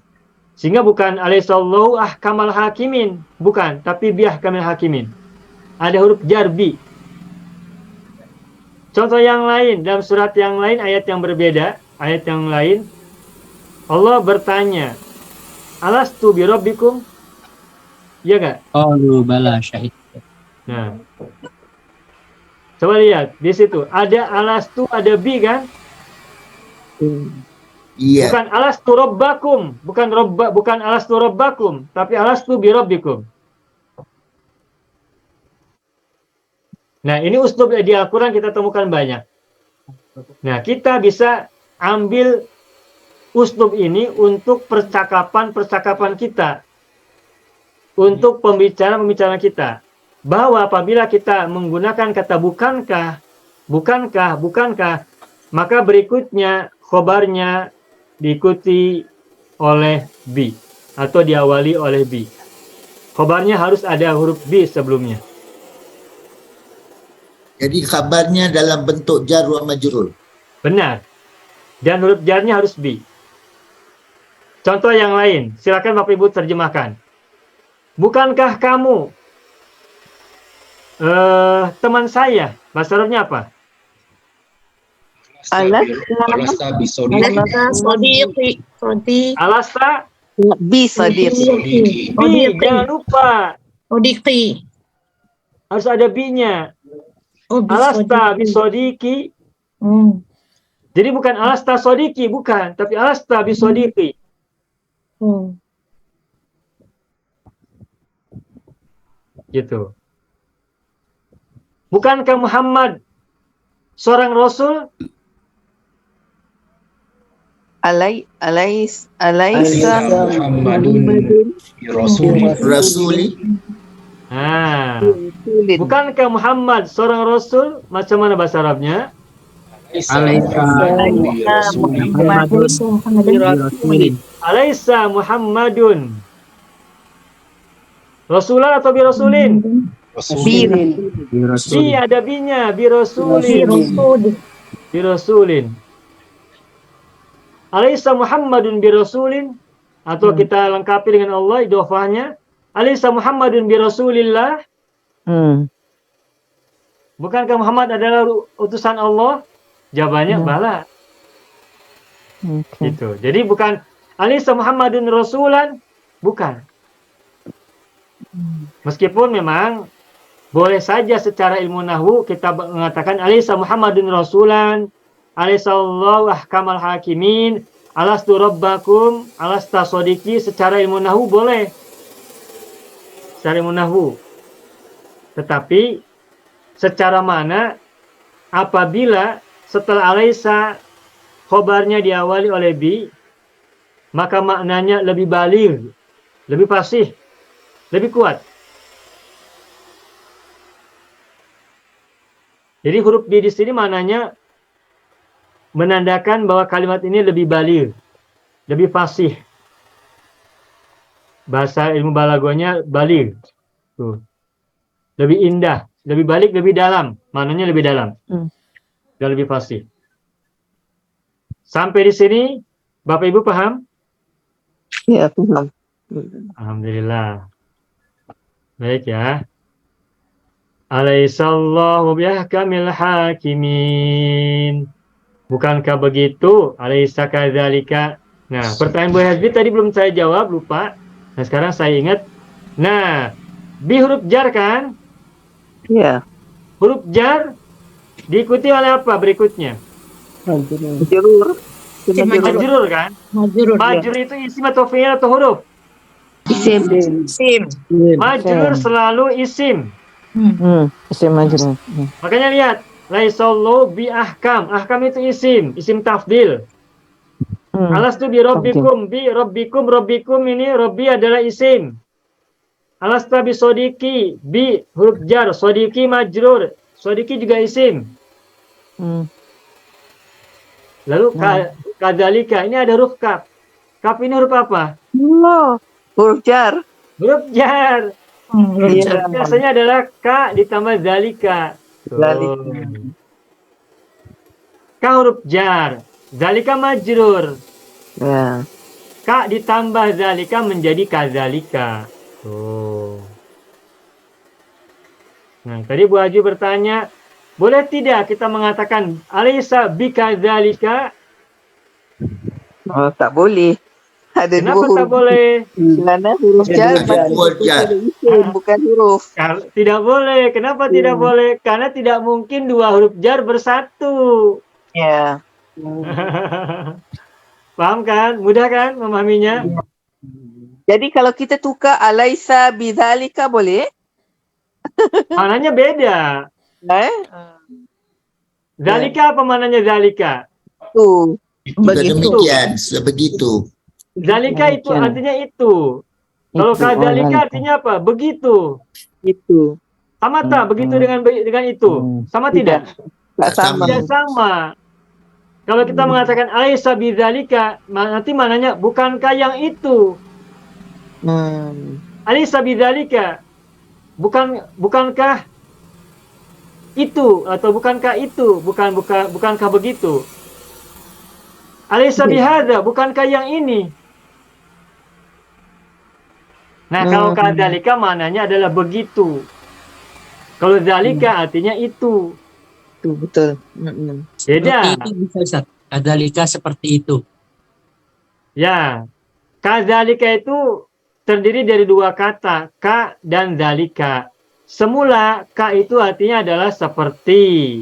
Sehingga bukan alaihissallahu ahkamal hakimin, bukan, tapi bihkamil hakimin. Ada huruf jar bi. Contoh yang lain, dalam surat yang lain, ayat yang berbeda, ayat yang lain, Allah bertanya, alastu bi rabbikum? Iya enggak? Qalu bala syahid. Nah, coba lihat di situ ada alastu, ada bi kan? Iya. Bukan alastu rabbakum, bukan alastu rabbakum, tapi alastu bi rabbikum. Nah, ini uslub di Al-Quran kita temukan banyak. Nah, kita bisa ambil uslub ini untuk percakapan kita, untuk pembicaraan kita. Bahwa apabila kita menggunakan kata bukankah, maka berikutnya khobarnya diikuti oleh bi atau diawali oleh bi. Khobarnya harus ada huruf bi sebelumnya. Jadi kabarnya dalam bentuk jar wa majrur. Benar. Dan huruf jarnya harus bi. Contoh yang lain, silakan Bapak Ibu terjemahkan. Bukankah kamu teman saya? Bahasa Arabnya apa? Alasta Bisadiqi. Bi, jangan lupa. Sodiqi. Harus ada bi-nya. Alasta bisodiki. Jadi bukan alasta sodiki, bukan, tapi alasta bisodiki. Gitu. Bukankah Muhammad seorang rasul? Alaisa Muhammadun Rasuli. Bukankah Muhammad seorang rasul? Macam mana bahasa Arabnya? Alaisa Muhammadun rasulan atau bi rasulin? Bir. Bi ada binya, birosulin. Rasul. Birosulin. Alaysa Muhammadun birasulin, atau kita lengkapi dengan Allah idhofahnya. Alaysa Muhammadun birasulillah. Bukankah Muhammad adalah utusan Allah? Jawabannya bala. Okay. Gitu. Jadi bukan Alaysa Muhammadun rasulan, bukan. Meskipun memang boleh saja secara ilmu nahwu kita mengatakan Alaysa Muhammadun rasulan, Alaihissallahu ahkamal hakimin, alastu rabbakum, alasta sodiki, secara ilmu nahwu boleh. Secara ilmu nahwu. Tetapi secara mana apabila setelah alaisa khobarnya diawali oleh bi, maka maknanya lebih baligh, lebih fasih, lebih kuat. Jadi huruf bi di sini maknanya menandakan bahwa kalimat ini lebih baligh, lebih fasih. Bahasa ilmu balagonya baligh. Tuh. Lebih indah, lebih balik, lebih dalam. Maknanya lebih dalam. Dan lebih fasih. Sampai di sini, Bapak Ibu paham? Ya, paham. Alhamdulillah. Baik ya. Alaihissallahu biahkamil hakimin. Bukankah begitu? Alaisa kadzalika. Nah, pertanyaan Bu Hasbi tadi belum saya jawab, lupa. Nah, sekarang saya ingat. Nah, bi huruf jar kan? Ya. Huruf jar diikuti oleh apa berikutnya? Majrur. Majrur kan? Majrur itu isim atau fi'il atau huruf? Isim. Sim. Majrur selalu isim. Isim majrur. Makanya lihat, laisallahu bi ahkam. Ahkam itu isim tafdil. Alastu bi rabbikum, rabbikum ini rabbi adalah isim. Alasta bi sodiki, bi huruf jar, sodiki majrur, sodiki juga isim. Lalu kadzalika, ini ada huruf kaf. Kaf ini huruf apa? Huruf jar. Huruf jar. Biasanya adalah ka ditambah zalika. Ka huruf jar, zalika majrur. Ya. Ka ditambah zalika menjadi kadzalika. Tuh. Nah, tadi Bu Haji bertanya, boleh tidak kita mengatakan Alaysa bikadzalika? Oh, tak boleh. Ada Kenapa dua huruf. tak boleh? Kerana huruf jar bukan huruf. Tidak boleh. Kenapa tidak boleh? Karena tidak mungkin dua huruf jar bersatu. Ya. Paham kan? Mudah kan memahaminya? Jadi kalau kita tukar alaisa bidzalika boleh? Maknanya beda. Zalika apa maknanya zalika? Tuh. Demikian, sebegitu. Zalika itu artinya itu. Kalau kadzalika artinya apa? Begitu. Itu. Sama tak begitu dengan itu? Sama tidak? sama. Tidak sama. Kalau kita mengatakan alaisa bidzalika, nanti maknanya bukankah yang itu? Alaisa bidzalika, bukankah itu atau bukankah itu? Bukankah begitu? Alaisa bihadza, bukankah yang ini? Nah, kalau kadzalika maknanya adalah begitu. Kalau zalika artinya itu. Itu betul. Beda. Itu bisa Ustaz. Kadzalika seperti itu. Ya. Kadzalika itu terdiri dari dua kata, ka dan zalika. Semula ka itu artinya adalah seperti.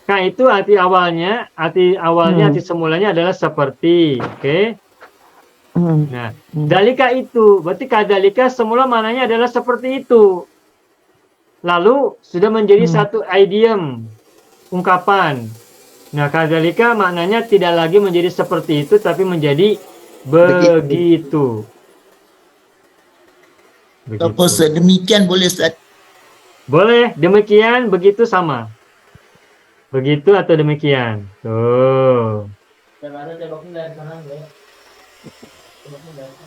Ka itu arti awalnya, arti semulanya adalah seperti. Oke. Nah, zalika itu berarti kadzalika semula maknanya adalah seperti itu. Lalu sudah menjadi satu idiom, ungkapan. Nah, kadzalika maknanya tidak lagi menjadi seperti itu, tapi menjadi begitu. Apa sedemikian boleh Ustaz? Boleh, demikian, begitu sama. Begitu atau demikian. Tuh.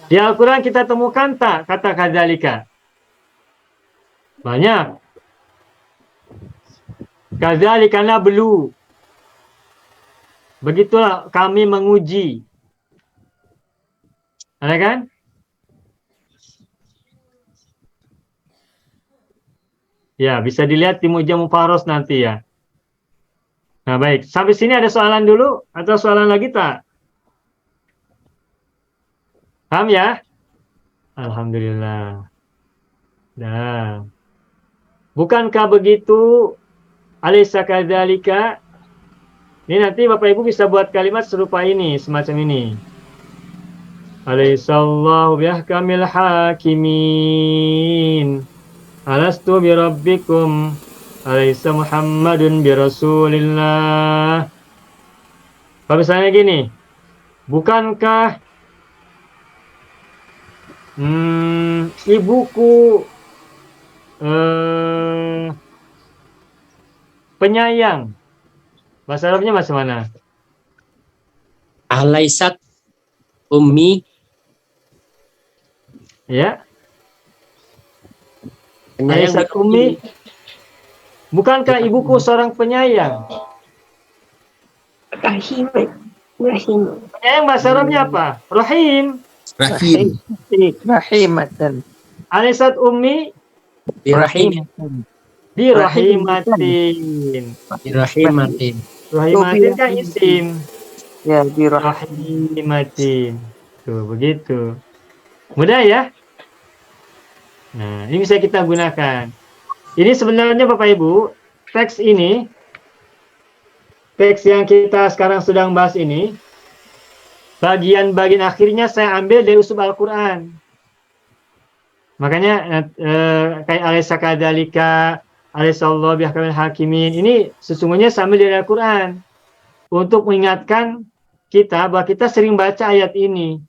Di Al-Quran kita temukan tak kata kadzalika? Banyak. Kadzalika nablu. Begitulah kami menguji. Ada kan? Ya, bisa dilihat di Mu'jam Mufaros nanti ya. Nah, baik. Sampai sini ada soalan dulu atau soalan lagi tak? Paham ya? Alhamdulillah. Nah. Bukankah begitu? Alaysa kadzalika? Ini nanti Bapak Ibu bisa buat kalimat serupa ini, semacam ini. Alaysallahu bihkamil hakimin. Alastu birabbikum. Alaysa Muhammadun birasulillah. Kalau misalnya gini, bukankah ibuku penyayang? Bahasa Arabnya macam mana? Alaisat ummi. Ya. Penyayang Alaisat ummi. Bukankah ibuku seorang penyayang? Rahim. Rahim. Penyayang bahasa Arabnya apa? Rahim. Rahim. Rahimatan. Alaisat ummi birahim. birahimatin. Birahimatin. Rahimatin kan isim. Ya, birahim. Rahimatin. Tuh, begitu. Mudah ya? Nah, ini bisa kita gunakan. Ini sebenarnya Bapak Ibu, teks ini, teks yang kita sekarang sedang bahas ini, bagian-bagian akhirnya saya ambil dari usul Al-Quran. Makanya kayak alaysa kadzalika, alaysallahu bihkamil hakimin, ini sesungguhnya saya ambil dari Al-Quran untuk mengingatkan kita bahwa kita sering baca ayat ini.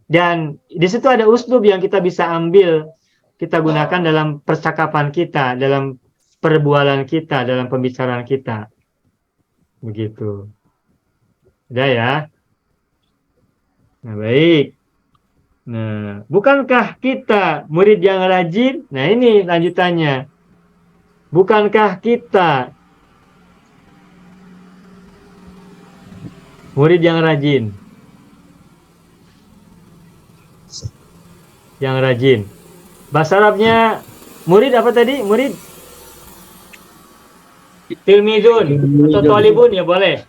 Dan di situ ada uslub yang kita bisa ambil, kita gunakan dalam percakapan kita, dalam perbualan kita, dalam pembicaraan kita. Begitu. Udah ya? Nah, baik. Nah, bukankah kita murid yang rajin? Nah, ini lanjutannya. Bukankah kita murid yang rajin? Yang rajin. Bahasa Arabnya murid apa tadi? Murid? Tilmidun atau tolibun ya boleh.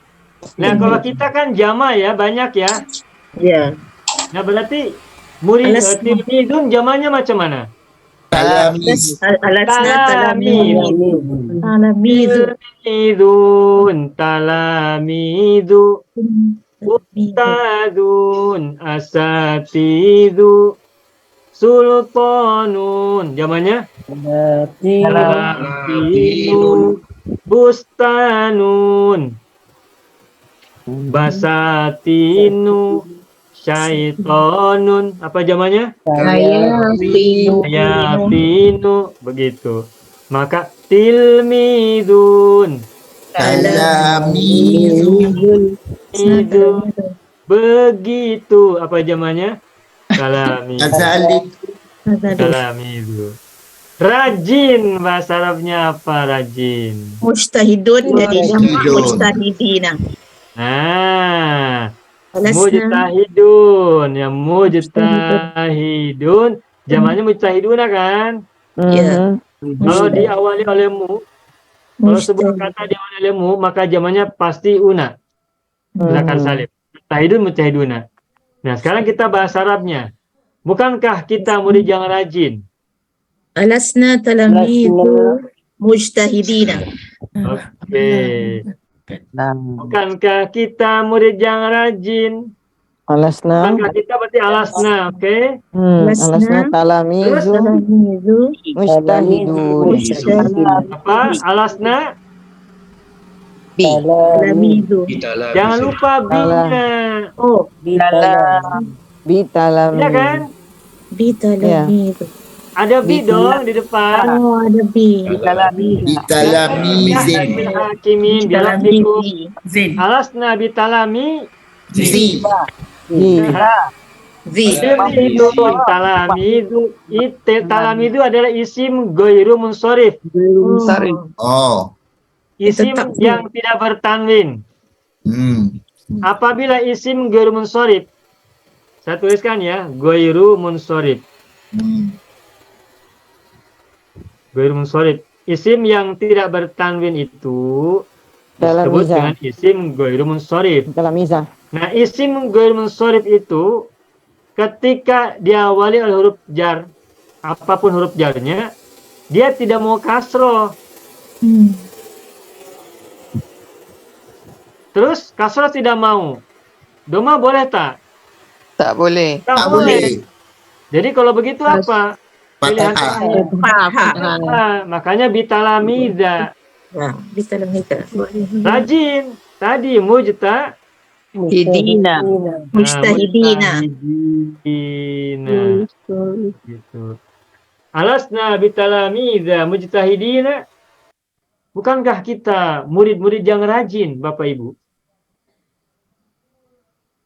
Nah, kalau kita kan jama ya, banyak ya. Ya. Nah, berarti murid tilmidun jamanya macam mana? Talamiz. Tilmidun, talamidu, ustadun, asatidu, sultanun, zamannya Salatinun, bustanun, basatinu, syaitonun, apa zamannya? Sayatinu, begitu. Maka tilmidun, Talamizu. itu begitu, apa zamannya? Talamidu. Kazalik. Talamidu. Rajin, bahasa Arabnya apa rajin? Mujtahidun jadi jamak mujtahidina. Nah, Alasna mujtahidun, ya mujtahidun, zamannya mujtahiduna kan? ya. Kalau diawali oleh mu, kalau sebuah kata diawali oleh mu, maka zamannya pasti una. Silakan salib. Mujtahidun, mujtahiduna. Nah, sekarang kita bahas Arabnya. Bukankah kita murid yang rajin? Alasna talamidu mujtahidina. Oke. Bukankah kita murid yang rajin? Alasna. Bukankah kita berarti alasna, oke? Alasna talamizu Talamidu mujtahidun. Apa? Alasna? talamidu. Jangan lupa B-nya. Oh, Bitalamizu. Iya kan? bitalamidu. Ada B dong di depan. Oh, ada bi. Bitalamizin. Hakimin birabbikum. Zin. Alasna bitalami. Zi. Bi. Isim talamidu adalah isim ghairu munsharif. Oh. Isim yang tidak bertanwin. Apabila isim ghairu munsharif, saya tuliskan ya, ghairu munsharif. Ghairu munsharif. Isim yang tidak bertanwin itu disebut dengan isim ghairu munsharif. Nah, isim ghairu munsharif itu ketika diawali oleh huruf jar, apapun huruf jarnya, dia tidak mau kasroh. Terus kasroh tidak mau. Doma boleh tak? Tak boleh. Tak boleh. Jadi kalau begitu apa? Pilihan makanya bitalamida. Rajin. Tadi mujtahidina. Gitu. Alasna bitalamida mujtahidina. Bukankah kita murid-murid yang rajin, Bapak Ibu?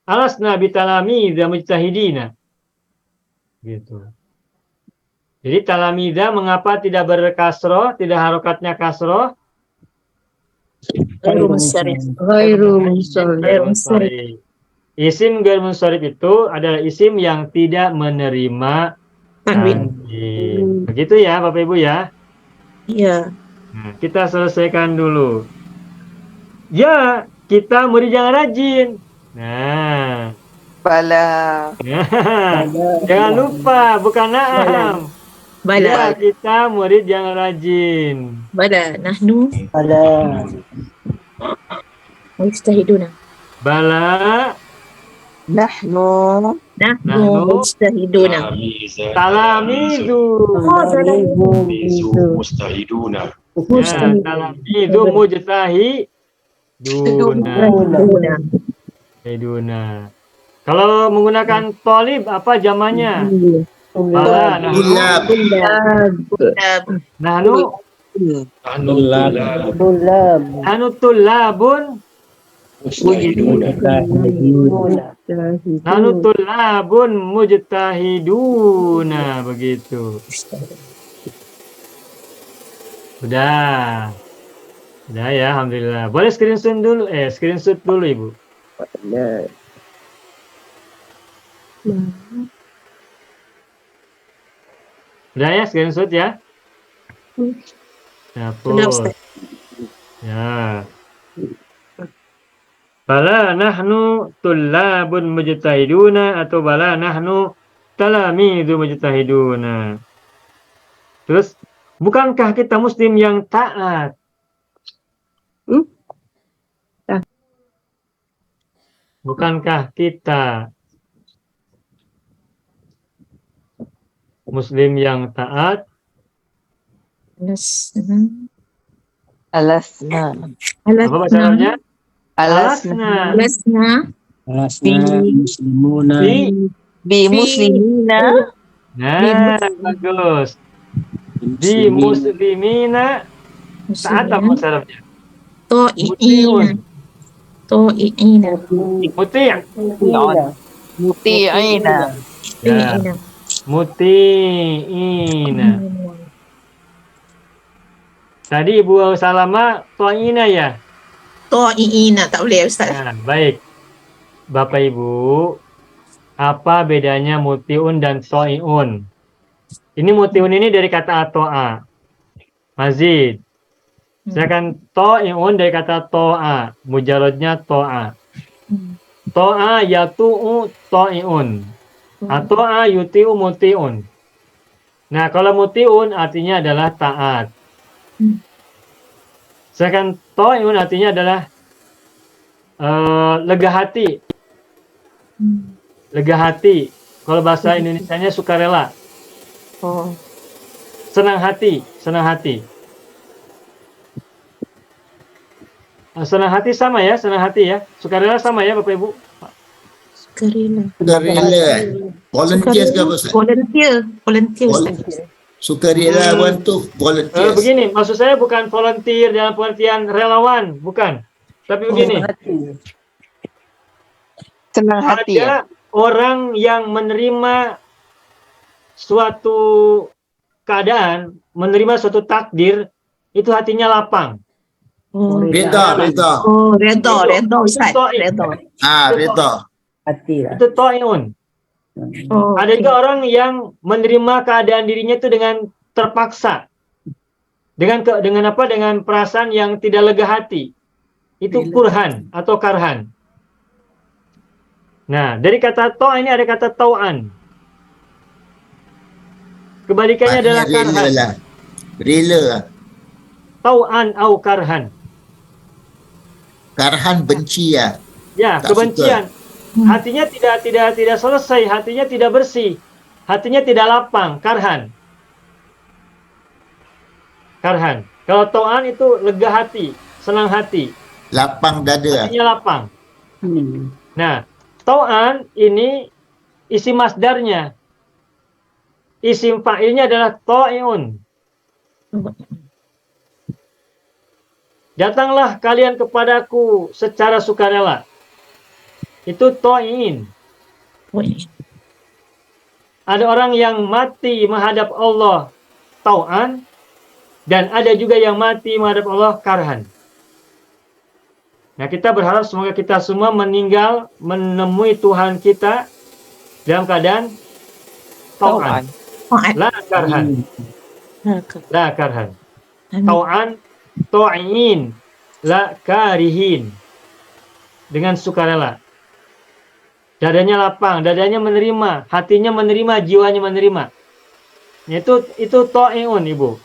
Alasna bitalamida mujtahidina. Gitu. Jadi talamida mengapa tidak berkasroh, tidak harokatnya kasroh? Ghairu munsharif. Isim ghairu munsharif itu adalah isim yang tidak menerima tanwin. Begitu ya, Bapak Ibu ya? Iya. Nah, kita selesaikan dulu. Ya, kita murid yang rajin. Nah. Bala. Jangan lupa, bukan na'am. Ya, kita murid yang rajin. Nahnu mujtahiduna. Bala. Nahnu mujtahiduna. Talamidu. Mustahiduna. Ya, talamidu mujtahiduna. Kalau menggunakan tolib apa zamannya? Nahnu tullabun mujtahiduna, begitu. Sudah ya, alhamdulillah. Boleh screenshot dulu Ibu. Udah ya, screenshot ya. Hapus. Ya. Bala nahnu tullabun mujtahiduna atau bala nahnu talamidu mujtahiduna. Terus, bukankah kita muslim yang taat? Bukankah kita muslim yang taat? Alasna. Apa bahasa Arabnya? Alasna. Muslimuna. Bi muslimina. Nah, bagus. Di muslimina. Taat apa bahasa Arabnya? To'i'ina. Muti'ina. Ya. Muti'ina. Tadi Ibu Salama to'ina ya? To'i'ina, tak boleh Ustaz. Nah, baik. Bapak Ibu, apa bedanya muti'un dan to'i'un? Ini muti'un ini dari kata ato'a. Mazid. Sedangkan to'i'un dari kata to'a. Mujarodnya to'a. To'a yatu'u to'i'un. Ato'a yuti'u muti'un. Nah, kalau muti'un artinya adalah taat. Sedangkan to'i'un artinya adalah lega hati. Lega hati. Kalau bahasa Indonesianya sukarela. Senang hati. Senang hati sama ya, senang hati ya. Sukarela sama ya Bapak Ibu? Sukarela. Volunteer ke apa Ustaz? Volunteer Ustaz. Sukarela bantu volunteer. Begini, maksud saya bukan volunteer dalam pengertian relawan, bukan. Tapi begini. Senang hati ya. orang yang menerima suatu keadaan, menerima suatu takdir, itu hatinya lapang. Oh, Reda, reda. Oh, redha Ustaz. Itu Redha. Reda. Itu to'in. Oh, Ada juga orang yang menerima keadaan dirinya itu dengan terpaksa. Dengan apa? Dengan perasaan yang tidak lega hati. Itu kurhan atau karhan. Nah, dari kata to' ini ada kata tau'an. Kebalikannya adalah Maknanya rela karhan. lah. Rela lah. Tau'an au karhan. Karhan benci lah. Ya, Tak kebencian. Hatinya tidak selesai, hatinya tidak bersih. Hatinya tidak lapang, karhan. Karhan. Kalau tau'an itu lega hati, senang hati. Lapang dada. Hatinya lapang. Nah, tau'an ini isim masdarnya. Isim fa'ilnya adalah ta'i'un. Datanglah kalian kepadaku secara sukarela. Itu ta'i'in. Ada orang yang mati menghadap Allah tau'an, dan ada juga yang mati menghadap Allah karhan. Nah, kita berharap semoga kita semua meninggal menemui Tuhan kita dalam keadaan tau'an. La karhan. La karhan. Tau'an, ta'i'in, la karihin. Dengan sukarela. Dadanya lapang, dadanya menerima, hatinya menerima, jiwanya menerima. Itu ta'i'un, Ibu.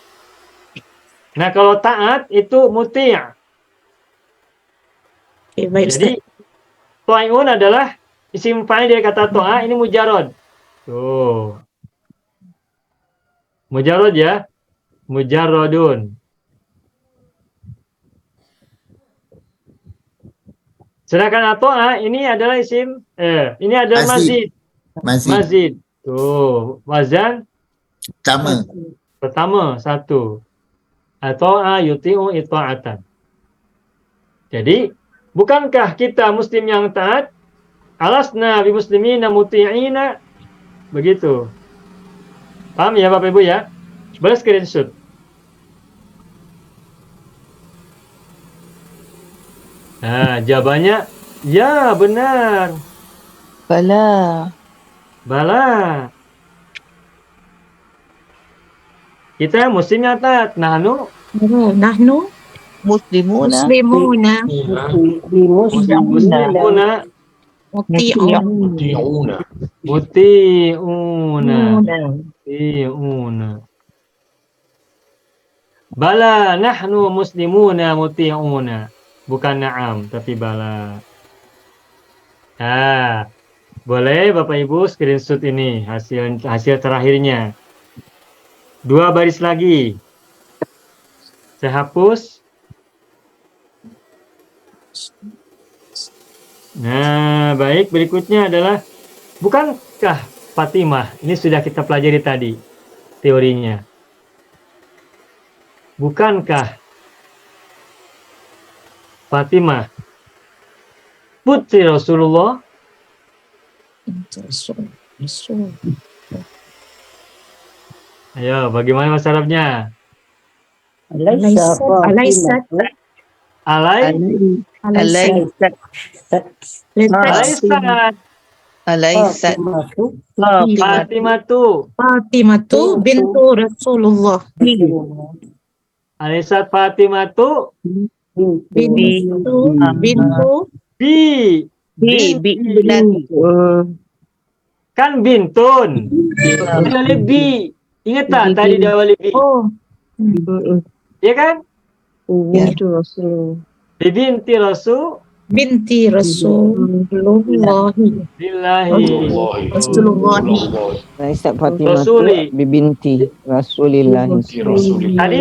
Nah, kalau taat itu muti'. baik Ustaz. Jadi ta'i'un adalah isim fa'il dari kata ta'a, ini mujarrad. Tuh. Mujarrad ya. Mujarradun. Sedangkan ata'a ini adalah isim ini adalah mazid. Mazid. Tuh, wazan pertama satu. Ata'a yuti'u ita'atan. Jadi, bukankah kita muslim yang taat? Alasna bi muslimina muti'ina. Begitu. Paham ya Bapak Ibu ya? Boleh screenshot. Nah, jawabannya ya benar. Bala. Bala. Kita muslim yang taat. Nahnu Muslimuna. muslimuna Muslimuna muti'un. Muti'una. Bala nahnu muslimuna muti'una. Bukan na'am, tapi bala. Nah, boleh Bapak Ibu screenshot ini hasil terakhirnya. 2 baris lagi. Saya hapus. Nah, baik, berikutnya adalah bukankah Fatimah, ini sudah kita pelajari tadi teorinya. Bukankah Fatimah putri Rasulullah? Ayo, bagaimana bahasa Arabnya? Alaysat Fatimatu bintu Rasulullah. Alaysat Fatimatu bintu kan bintun. Ini bi. Ingat tak tadi dia awali bi? Oh. Ya kan? Bintu Rasul. Binti Rasul. Binti Rasulullah. Billahi. Rasulullah. Alaysat Fatimah Rasuli. binti Rasulillah. Tadi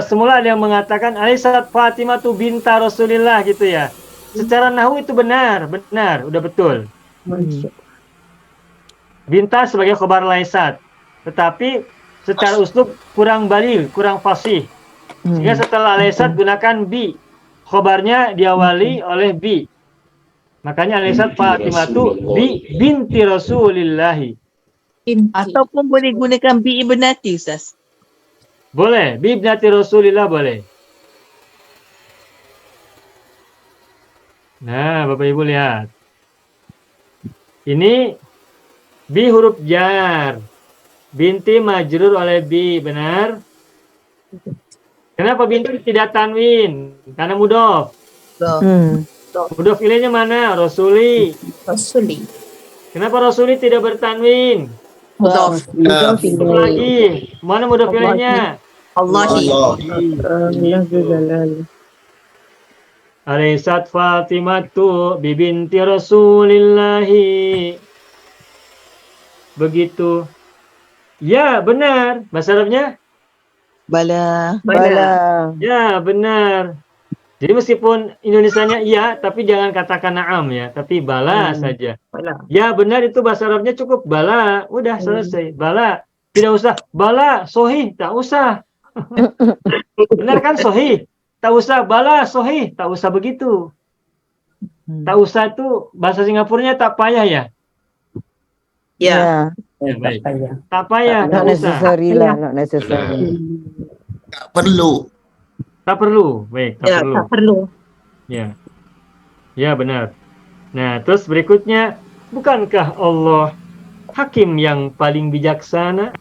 semula ada yang mengatakan Alaysat Fatimah tu binta Rasulillah gitu ya. Secara nahwu itu benar, udah betul. Binta sebagai khobar laysat. Tetapi secara uslub kurang baligh, kurang fasih. Sehingga setelah laysat gunakan bi. Khobarnya diawali oleh bi. Makanya alaysat Fatimah tu binti Rasulillahi. Ataupun boleh gunakan bi ibnati, Ustaz. Boleh, bi ibnati Rasulillah boleh. Nah, Bapak Ibu lihat. Ini bi huruf jar. Binti majrur oleh bi, benar? Kenapa binti tidak tanwin? Karena mudhof. Mudhof ilaihnya mana? Rasuli. Rasuli. Kenapa Rasuli tidak bertanwin? Mudhaf Satu lagi. Mana mudhof ilaihnya? Allahi. Alaysat Fatimatu bibinti Rasulillahi. Begitu. Ya, benar. Bahasa Arabnya? Bala. Ya, benar. Jadi meskipun Indonesianya iya, tapi jangan katakan na'am ya, tapi bala saja. Ya, benar itu bahasa Arabnya cukup bala, udah selesai. Bala. Tidak usah bala, sohih, tak usah. Benar kan sohih? Tak usah bala, sohih, tak usah begitu. Tak usah itu bahasa Singapuranya tak payah ya. Ya. Ya, baik. Tak payah, tak Not usah. necessary lah, not necessary. Tak perlu. Tak perlu. Baik, tak Ya, perlu. tak perlu. Ya. Ya, benar. Nah, terus berikutnya, bukankah Allah hakim yang paling bijaksana?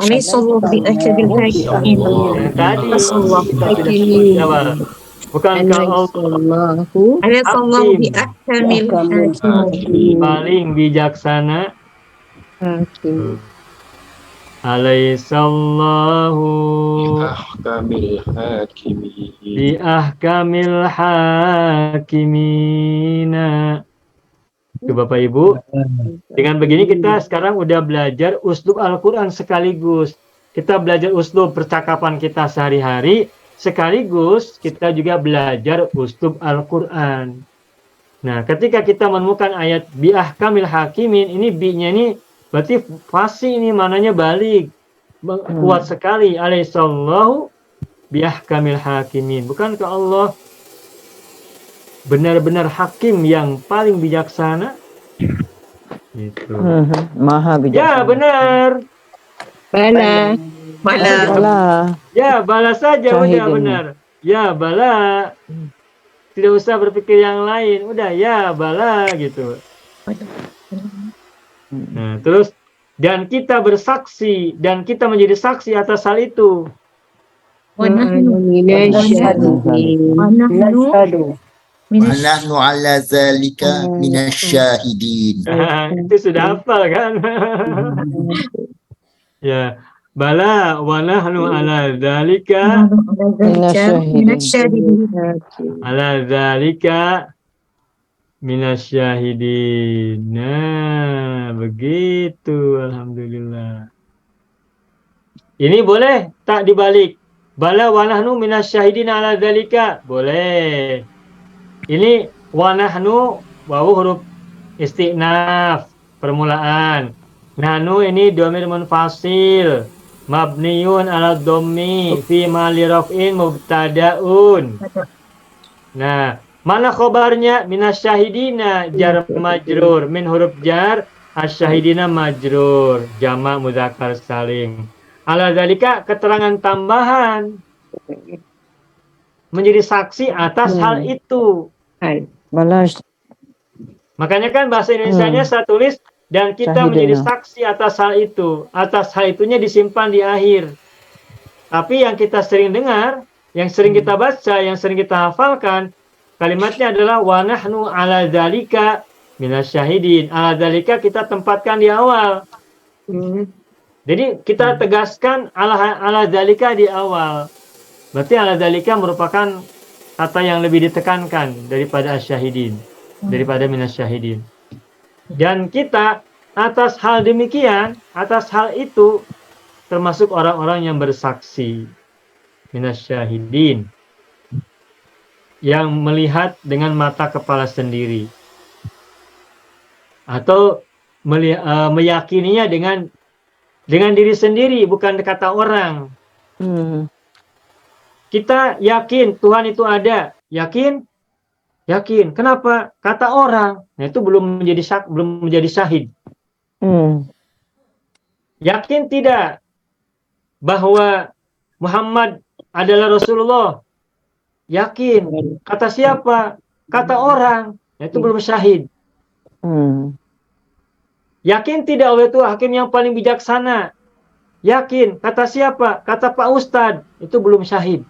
Alaihissallahu bi ahkamil hakimin. Yang tadi Rasulullah. kita sudah sebut di awal. Bukankah Allah Alaihissallahu bi hakim ahkamil hakimin. paling bijaksana? Alaihissallahu Ahkamil hakimin. bi ahkamil hakimina. Itu Bapak Ibu. Dengan begini kita sekarang udah belajar uslub Al-Quran sekaligus. Kita belajar uslub percakapan kita sehari-hari, sekaligus kita juga belajar uslub Al-Quran. Nah, ketika kita menemukan ayat bi ahkamil hakimin, ini bi-nya ini berarti fasih, ini mananya balik. Kuat sekali. Alaihissallahu bi ahkamil hakimin. Bukankah Allah benar-benar hakim yang paling bijaksana? Gitu. Maha bijaksana. Ya, benar. Bala. Ya, bala saja udah Syahidin. benar. Ya, bala. Tidak usah berpikir yang lain. Udah, ya, bala gitu. Nah, terus dan kita bersaksi dan kita menjadi saksi atas hal itu. Wa nahnu Nahnu ala zalika minasyahidin. Itu sudah hafal kan? Ya, bala wa nahnu ala dzalika minasyahidin. Nah, begitu. Alhamdulillah. Ini boleh tak dibalik? Bala wa nahnu minasyahidin ala dzalika. Boleh. Ini wa nahnu wawu huruf istinaf, permulaan. Nahnu ini dhamir munfasil, mabniun ala dhammi fi mali raf'in mubtadaun. Nah, mana khobarnya? Minasyahidina jar majrur, min huruf jar, asyahidina majrur, jamak mudzakkar salim. Ala dzalika keterangan tambahan, menjadi saksi atas hal itu. Balas. Makanya kan bahasa Indonesianya saya tulis dan kita Syahidina. menjadi saksi atas hal itu. Atas hal itunya disimpan di akhir. Tapi yang kita sering dengar, yang sering kita baca, yang sering kita hafalkan, kalimatnya adalah wa nahnu ala dzalika minasyahidin. Ala dzalika kita tempatkan di awal. Jadi kita tegaskan ala dzalika di awal. Berarti ala dzalika merupakan kata yang lebih ditekankan daripada asyahidin, daripada minasyahidin. Dan kita atas hal demikian, atas hal itu termasuk orang-orang yang bersaksi, minasyahidin, yang melihat dengan mata kepala sendiri, atau meyakininya dengan diri sendiri, bukan kata orang. Kita yakin Tuhan itu ada, yakin Yakin. Kenapa? Kata orang. Nah, itu belum menjadi syahid. Yakin tidak bahwa Muhammad adalah Rasulullah? Yakin. Kata siapa? Kata orang. Nah, itu belum syahid. Yakin tidak Allah itu hakim yang paling bijaksana? Yakin. Kata siapa? Kata Pak Ustadz. Itu belum syahid.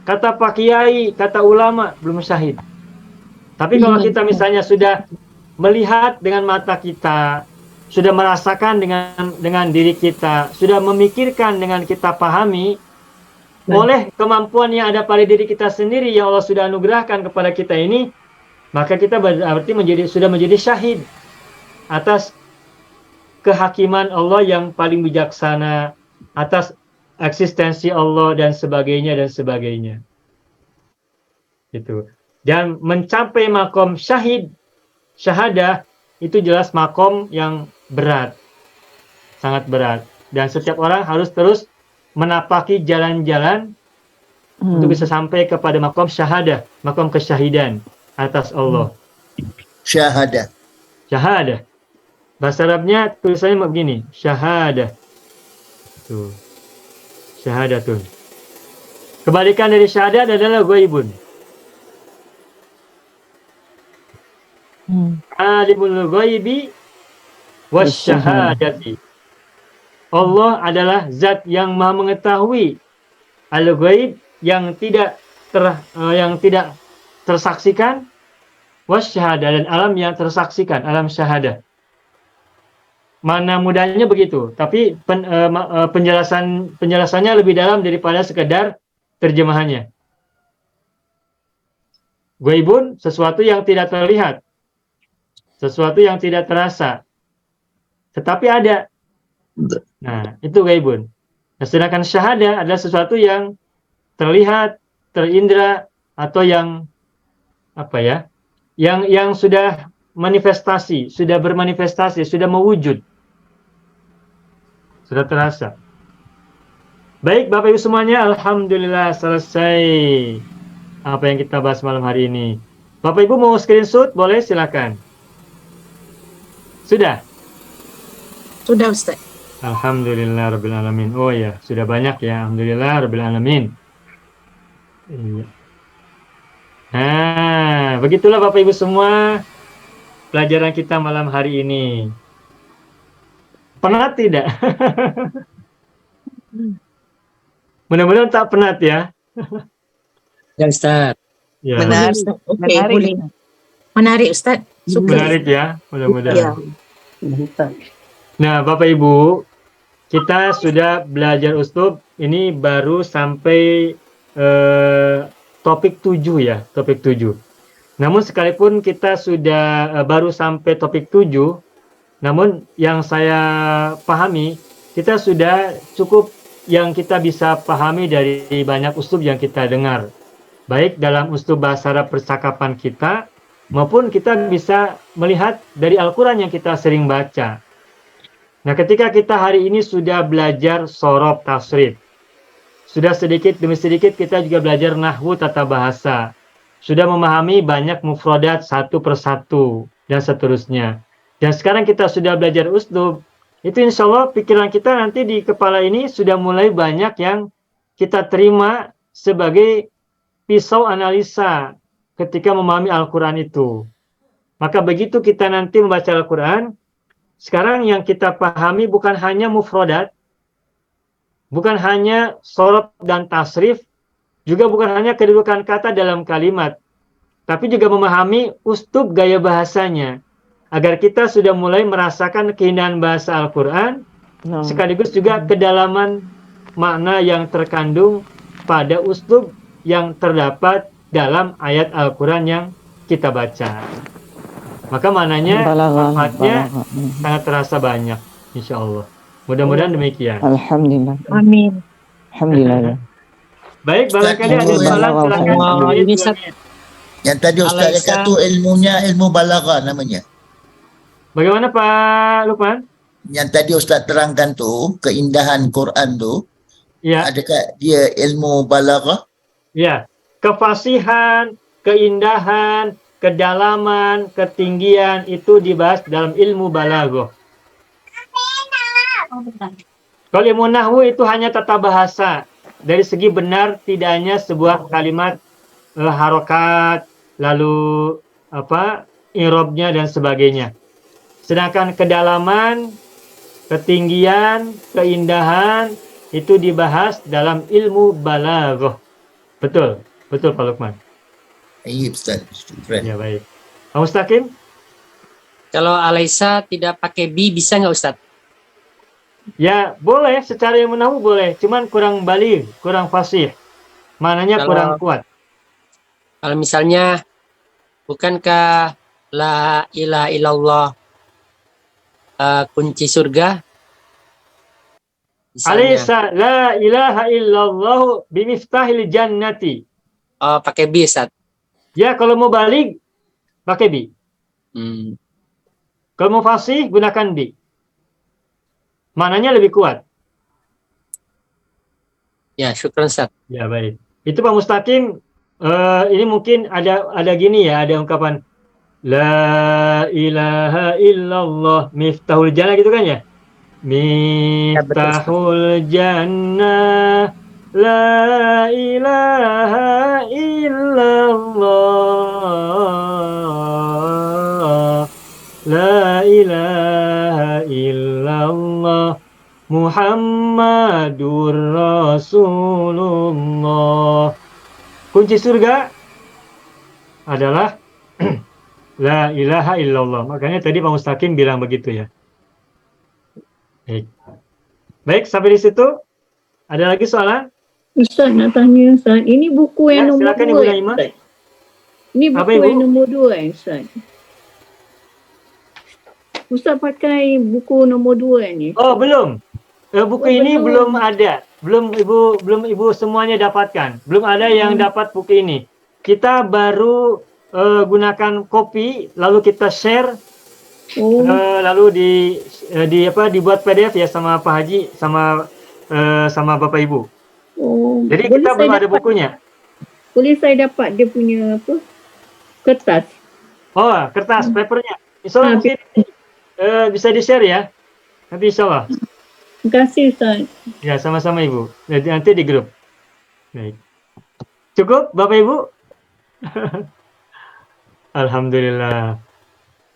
Kata Pak Kiai, kata ulama, belum syahid. Tapi kalau kita misalnya sudah melihat dengan mata kita, sudah merasakan dengan diri kita, sudah memikirkan dengan kita pahami, oleh kemampuan yang ada pada diri kita sendiri yang Allah sudah anugerahkan kepada kita ini, maka kita berarti sudah menjadi syahid atas kehakiman Allah yang paling bijaksana, atas eksistensi Allah dan sebagainya. Itu. Dan mencapai makom syahadah itu jelas makom yang berat, sangat berat. Dan setiap orang harus terus menapaki jalan-jalan untuk bisa sampai kepada makom syahadah, makom kesyahidan atas Allah. Syahadah. Bahasa Arabnya tulisannya begini, syahadah. Tuh. Syahadatun. Kebalikan dari syahadat adalah ghaibun. Alimul ghaibi wasyahadati. Allah adalah zat yang Maha mengetahui al-ghaib yang tidak tersaksikan, wasyahadah dan alam yang tersaksikan, alam syahadah. Mana mudahnya begitu, tapi penjelasannya lebih dalam daripada sekedar terjemahannya. Ghaibun, sesuatu yang tidak terlihat, sesuatu yang tidak terasa, tetapi ada. Nah, itu ghaibun. Nah, sedangkan syahadah adalah sesuatu yang terlihat, terindra, atau yang yang sudah manifestasi, sudah bermanifestasi, sudah mewujud, sudah terasa. Baik, Bapak Ibu semuanya, alhamdulillah selesai apa yang kita bahas malam hari ini. Bapak Ibu mau screenshot, boleh silakan. Sudah? Sudah, Ustaz. Alhamdulillah Rabbil Alamin. Oh ya, sudah banyak ya. Alhamdulillah Rabbil Alamin. Iya. Nah, begitulah Bapak Ibu semua pelajaran kita malam hari ini. Penat tidak? Mudah-mudahan tak penat ya. Ya Ustaz. Ya. Menarik. Boleh. Menarik Ustaz. Suka. Menarik ya, mudah-mudahan. Ya. Nah, Bapak Ibu, kita sudah belajar uslub ini baru sampai topik 7 ya, topik 7. Namun sekalipun kita sudah baru sampai topik 7, namun yang saya pahami, kita sudah cukup yang kita bisa pahami dari banyak uslub yang kita dengar. Baik dalam uslub bahasa Arab percakapan kita, maupun kita bisa melihat dari Al-Quran yang kita sering baca. Nah, ketika kita hari ini sudah belajar sorob tasrif, sudah sedikit demi sedikit kita juga belajar nahwu tata bahasa, sudah memahami banyak mufradat satu persatu, dan seterusnya. Dan sekarang kita sudah belajar uslub, itu insya Allah pikiran kita nanti di kepala ini sudah mulai banyak yang kita terima sebagai pisau analisa ketika memahami Al-Quran itu. Maka begitu kita nanti membaca Al-Quran, sekarang yang kita pahami bukan hanya mufradat, bukan hanya sorob dan tasrif, juga bukan hanya kedudukan kata dalam kalimat, tapi juga memahami uslub gaya bahasanya, agar kita sudah mulai merasakan keindahan bahasa Al-Quran, sekaligus juga kedalaman makna yang terkandung pada uslub yang terdapat dalam ayat Al-Quran yang kita baca. Maka maknanya, manfaatnya sangat terasa banyak, insya Allah. Mudah-mudahan demikian. Alhamdulillah. Amin. Alhamdulillah. Baik, barangkali ada soalan, silakan. Yang tadi Ustaz cakap tu ilmunya ilmu balaghah namanya. Bagaimana Pak Lukman? Yang tadi Ustaz terangkan tu, keindahan Quran tu, Ya. adakah dia ilmu balaghah? Ya, kefasihan, keindahan, kedalaman, ketinggian itu dibahas dalam ilmu balaghah. Kalau ilmu nahwu itu hanya tata bahasa. Dari segi benar tidaknya sebuah kalimat harokat, lalu i'rabnya dan sebagainya. Sedangkan kedalaman, ketinggian, keindahan itu dibahas dalam ilmu balaghah. Betul, betul Pak Lukman. Iya Ustaz. Syukran. Ya baik. Pak Mustaqim? Kalau Alaisa tidak pakai bi bisa nggak Ustaz? Ya boleh, secara ilmu nahwu boleh, cuman kurang baligh, kurang fasih, maknanya kurang kuat. Kalau misalnya, bukankah la ilaha illallah kunci surga? Alaysa la ilaha illallah bimiftahil jannati. Oh, pakai bi Ustaz. Ya, kalau mau baligh pakai bi. Kalau mau fasih gunakan bi. Maknanya lebih kuat. Ya, syukran Ustaz. Ya, baik. Itu Pak Mustaqim, ini mungkin ada gini ya, ada ungkapan la ilaha illallah miftahul jannah gitu kan ya? Miftahul jannah la ilaha illallah la ilaha illallah Muhammadur Rasulullah. Kunci surga adalah la ilaha illallah. Makanya tadi Pak Mustaqim bilang begitu ya. Baik, sampai di situ. Ada lagi soalan? Ustaz nak tanya Ustaz, ini buku yang nombor silakan 2 Ibu Naimah. Ini buku Apa, Ibu? yang nombor 2 Ustaz. Ustaz pakai buku nombor 2 ni. Oh, belum. Buku ini belum ada. Belum Ibu semuanya dapatkan. Belum ada yang dapat buku ini. Kita baru gunakan kopi, lalu kita share, lalu dibuat PDF ya sama Pak Haji, sama Bapak Ibu. Jadi kita belum ada bukunya. Boleh saya dapat dia punya kertas? Oh, kertas, papernya. Insyaallah mungkin bisa di-share ya. Nanti insyaallah. Terima kasih Ustaz. Ya, sama-sama Ibu. Nanti di grup. Baik. Cukup Bapak Ibu? Alhamdulillah.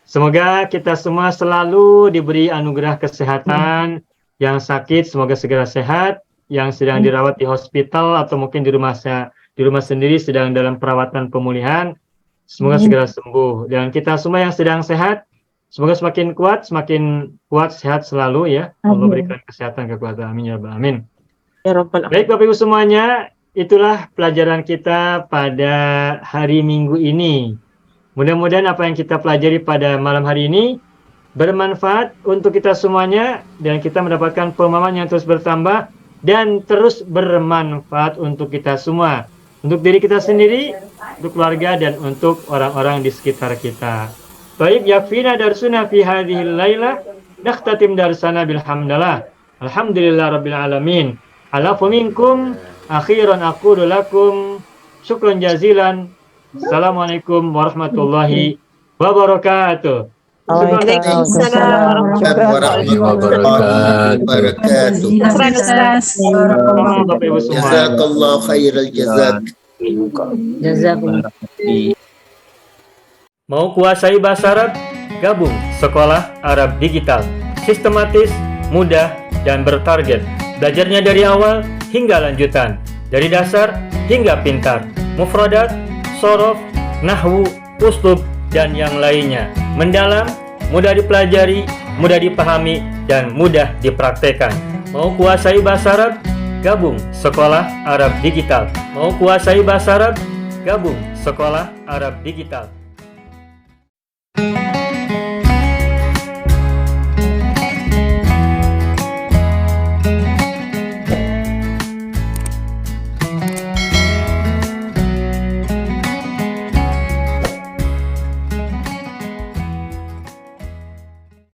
Semoga kita semua selalu diberi anugerah kesehatan. Yang sakit semoga segera sehat. Yang sedang dirawat di hospital atau mungkin di rumah sendiri sedang dalam perawatan pemulihan, semoga segera sembuh. Dan kita semua yang sedang sehat, semoga semakin kuat, sehat selalu ya. Allah berikan kesehatan, kekuatan. Amin ya rabbal alamin. Ya Rabbal alamin. Baik Bapak Ibu semuanya, itulah pelajaran kita pada hari Minggu ini. Mudah-mudahan apa yang kita pelajari pada malam hari ini bermanfaat untuk kita semuanya dan kita mendapatkan pemahaman yang terus bertambah dan terus bermanfaat untuk kita semua, untuk diri kita sendiri, untuk keluarga dan untuk orang-orang di sekitar kita. Baik, yakfina darsuna fi hadhil lailah, nakhtatim darsana bilhamdallah. Alhamdulillah rabbil alamin. Alafu minkum akhiran aqulu lakum syukran jazilan. Assalamualaikum warahmatullahi wabarakatuh. Waalaikumsalam warahmatullahi wabarakatuh. Jazakallah khairal jazak. Jazakumullah. Mau kuasai bahasa Arab? Gabung Sekolah Arab Digital. Sistematis, mudah, dan bertarget. Belajarnya dari awal hingga lanjutan. Dari dasar hingga pintar. Mufradat, sorof, nahwu, uslub, dan yang lainnya. Mendalam, mudah dipelajari, mudah dipahami, dan mudah dipraktekkan. Mau kuasai bahasa Arab? Gabung Sekolah Arab Digital. Mau kuasai bahasa Arab? Gabung Sekolah Arab Digital.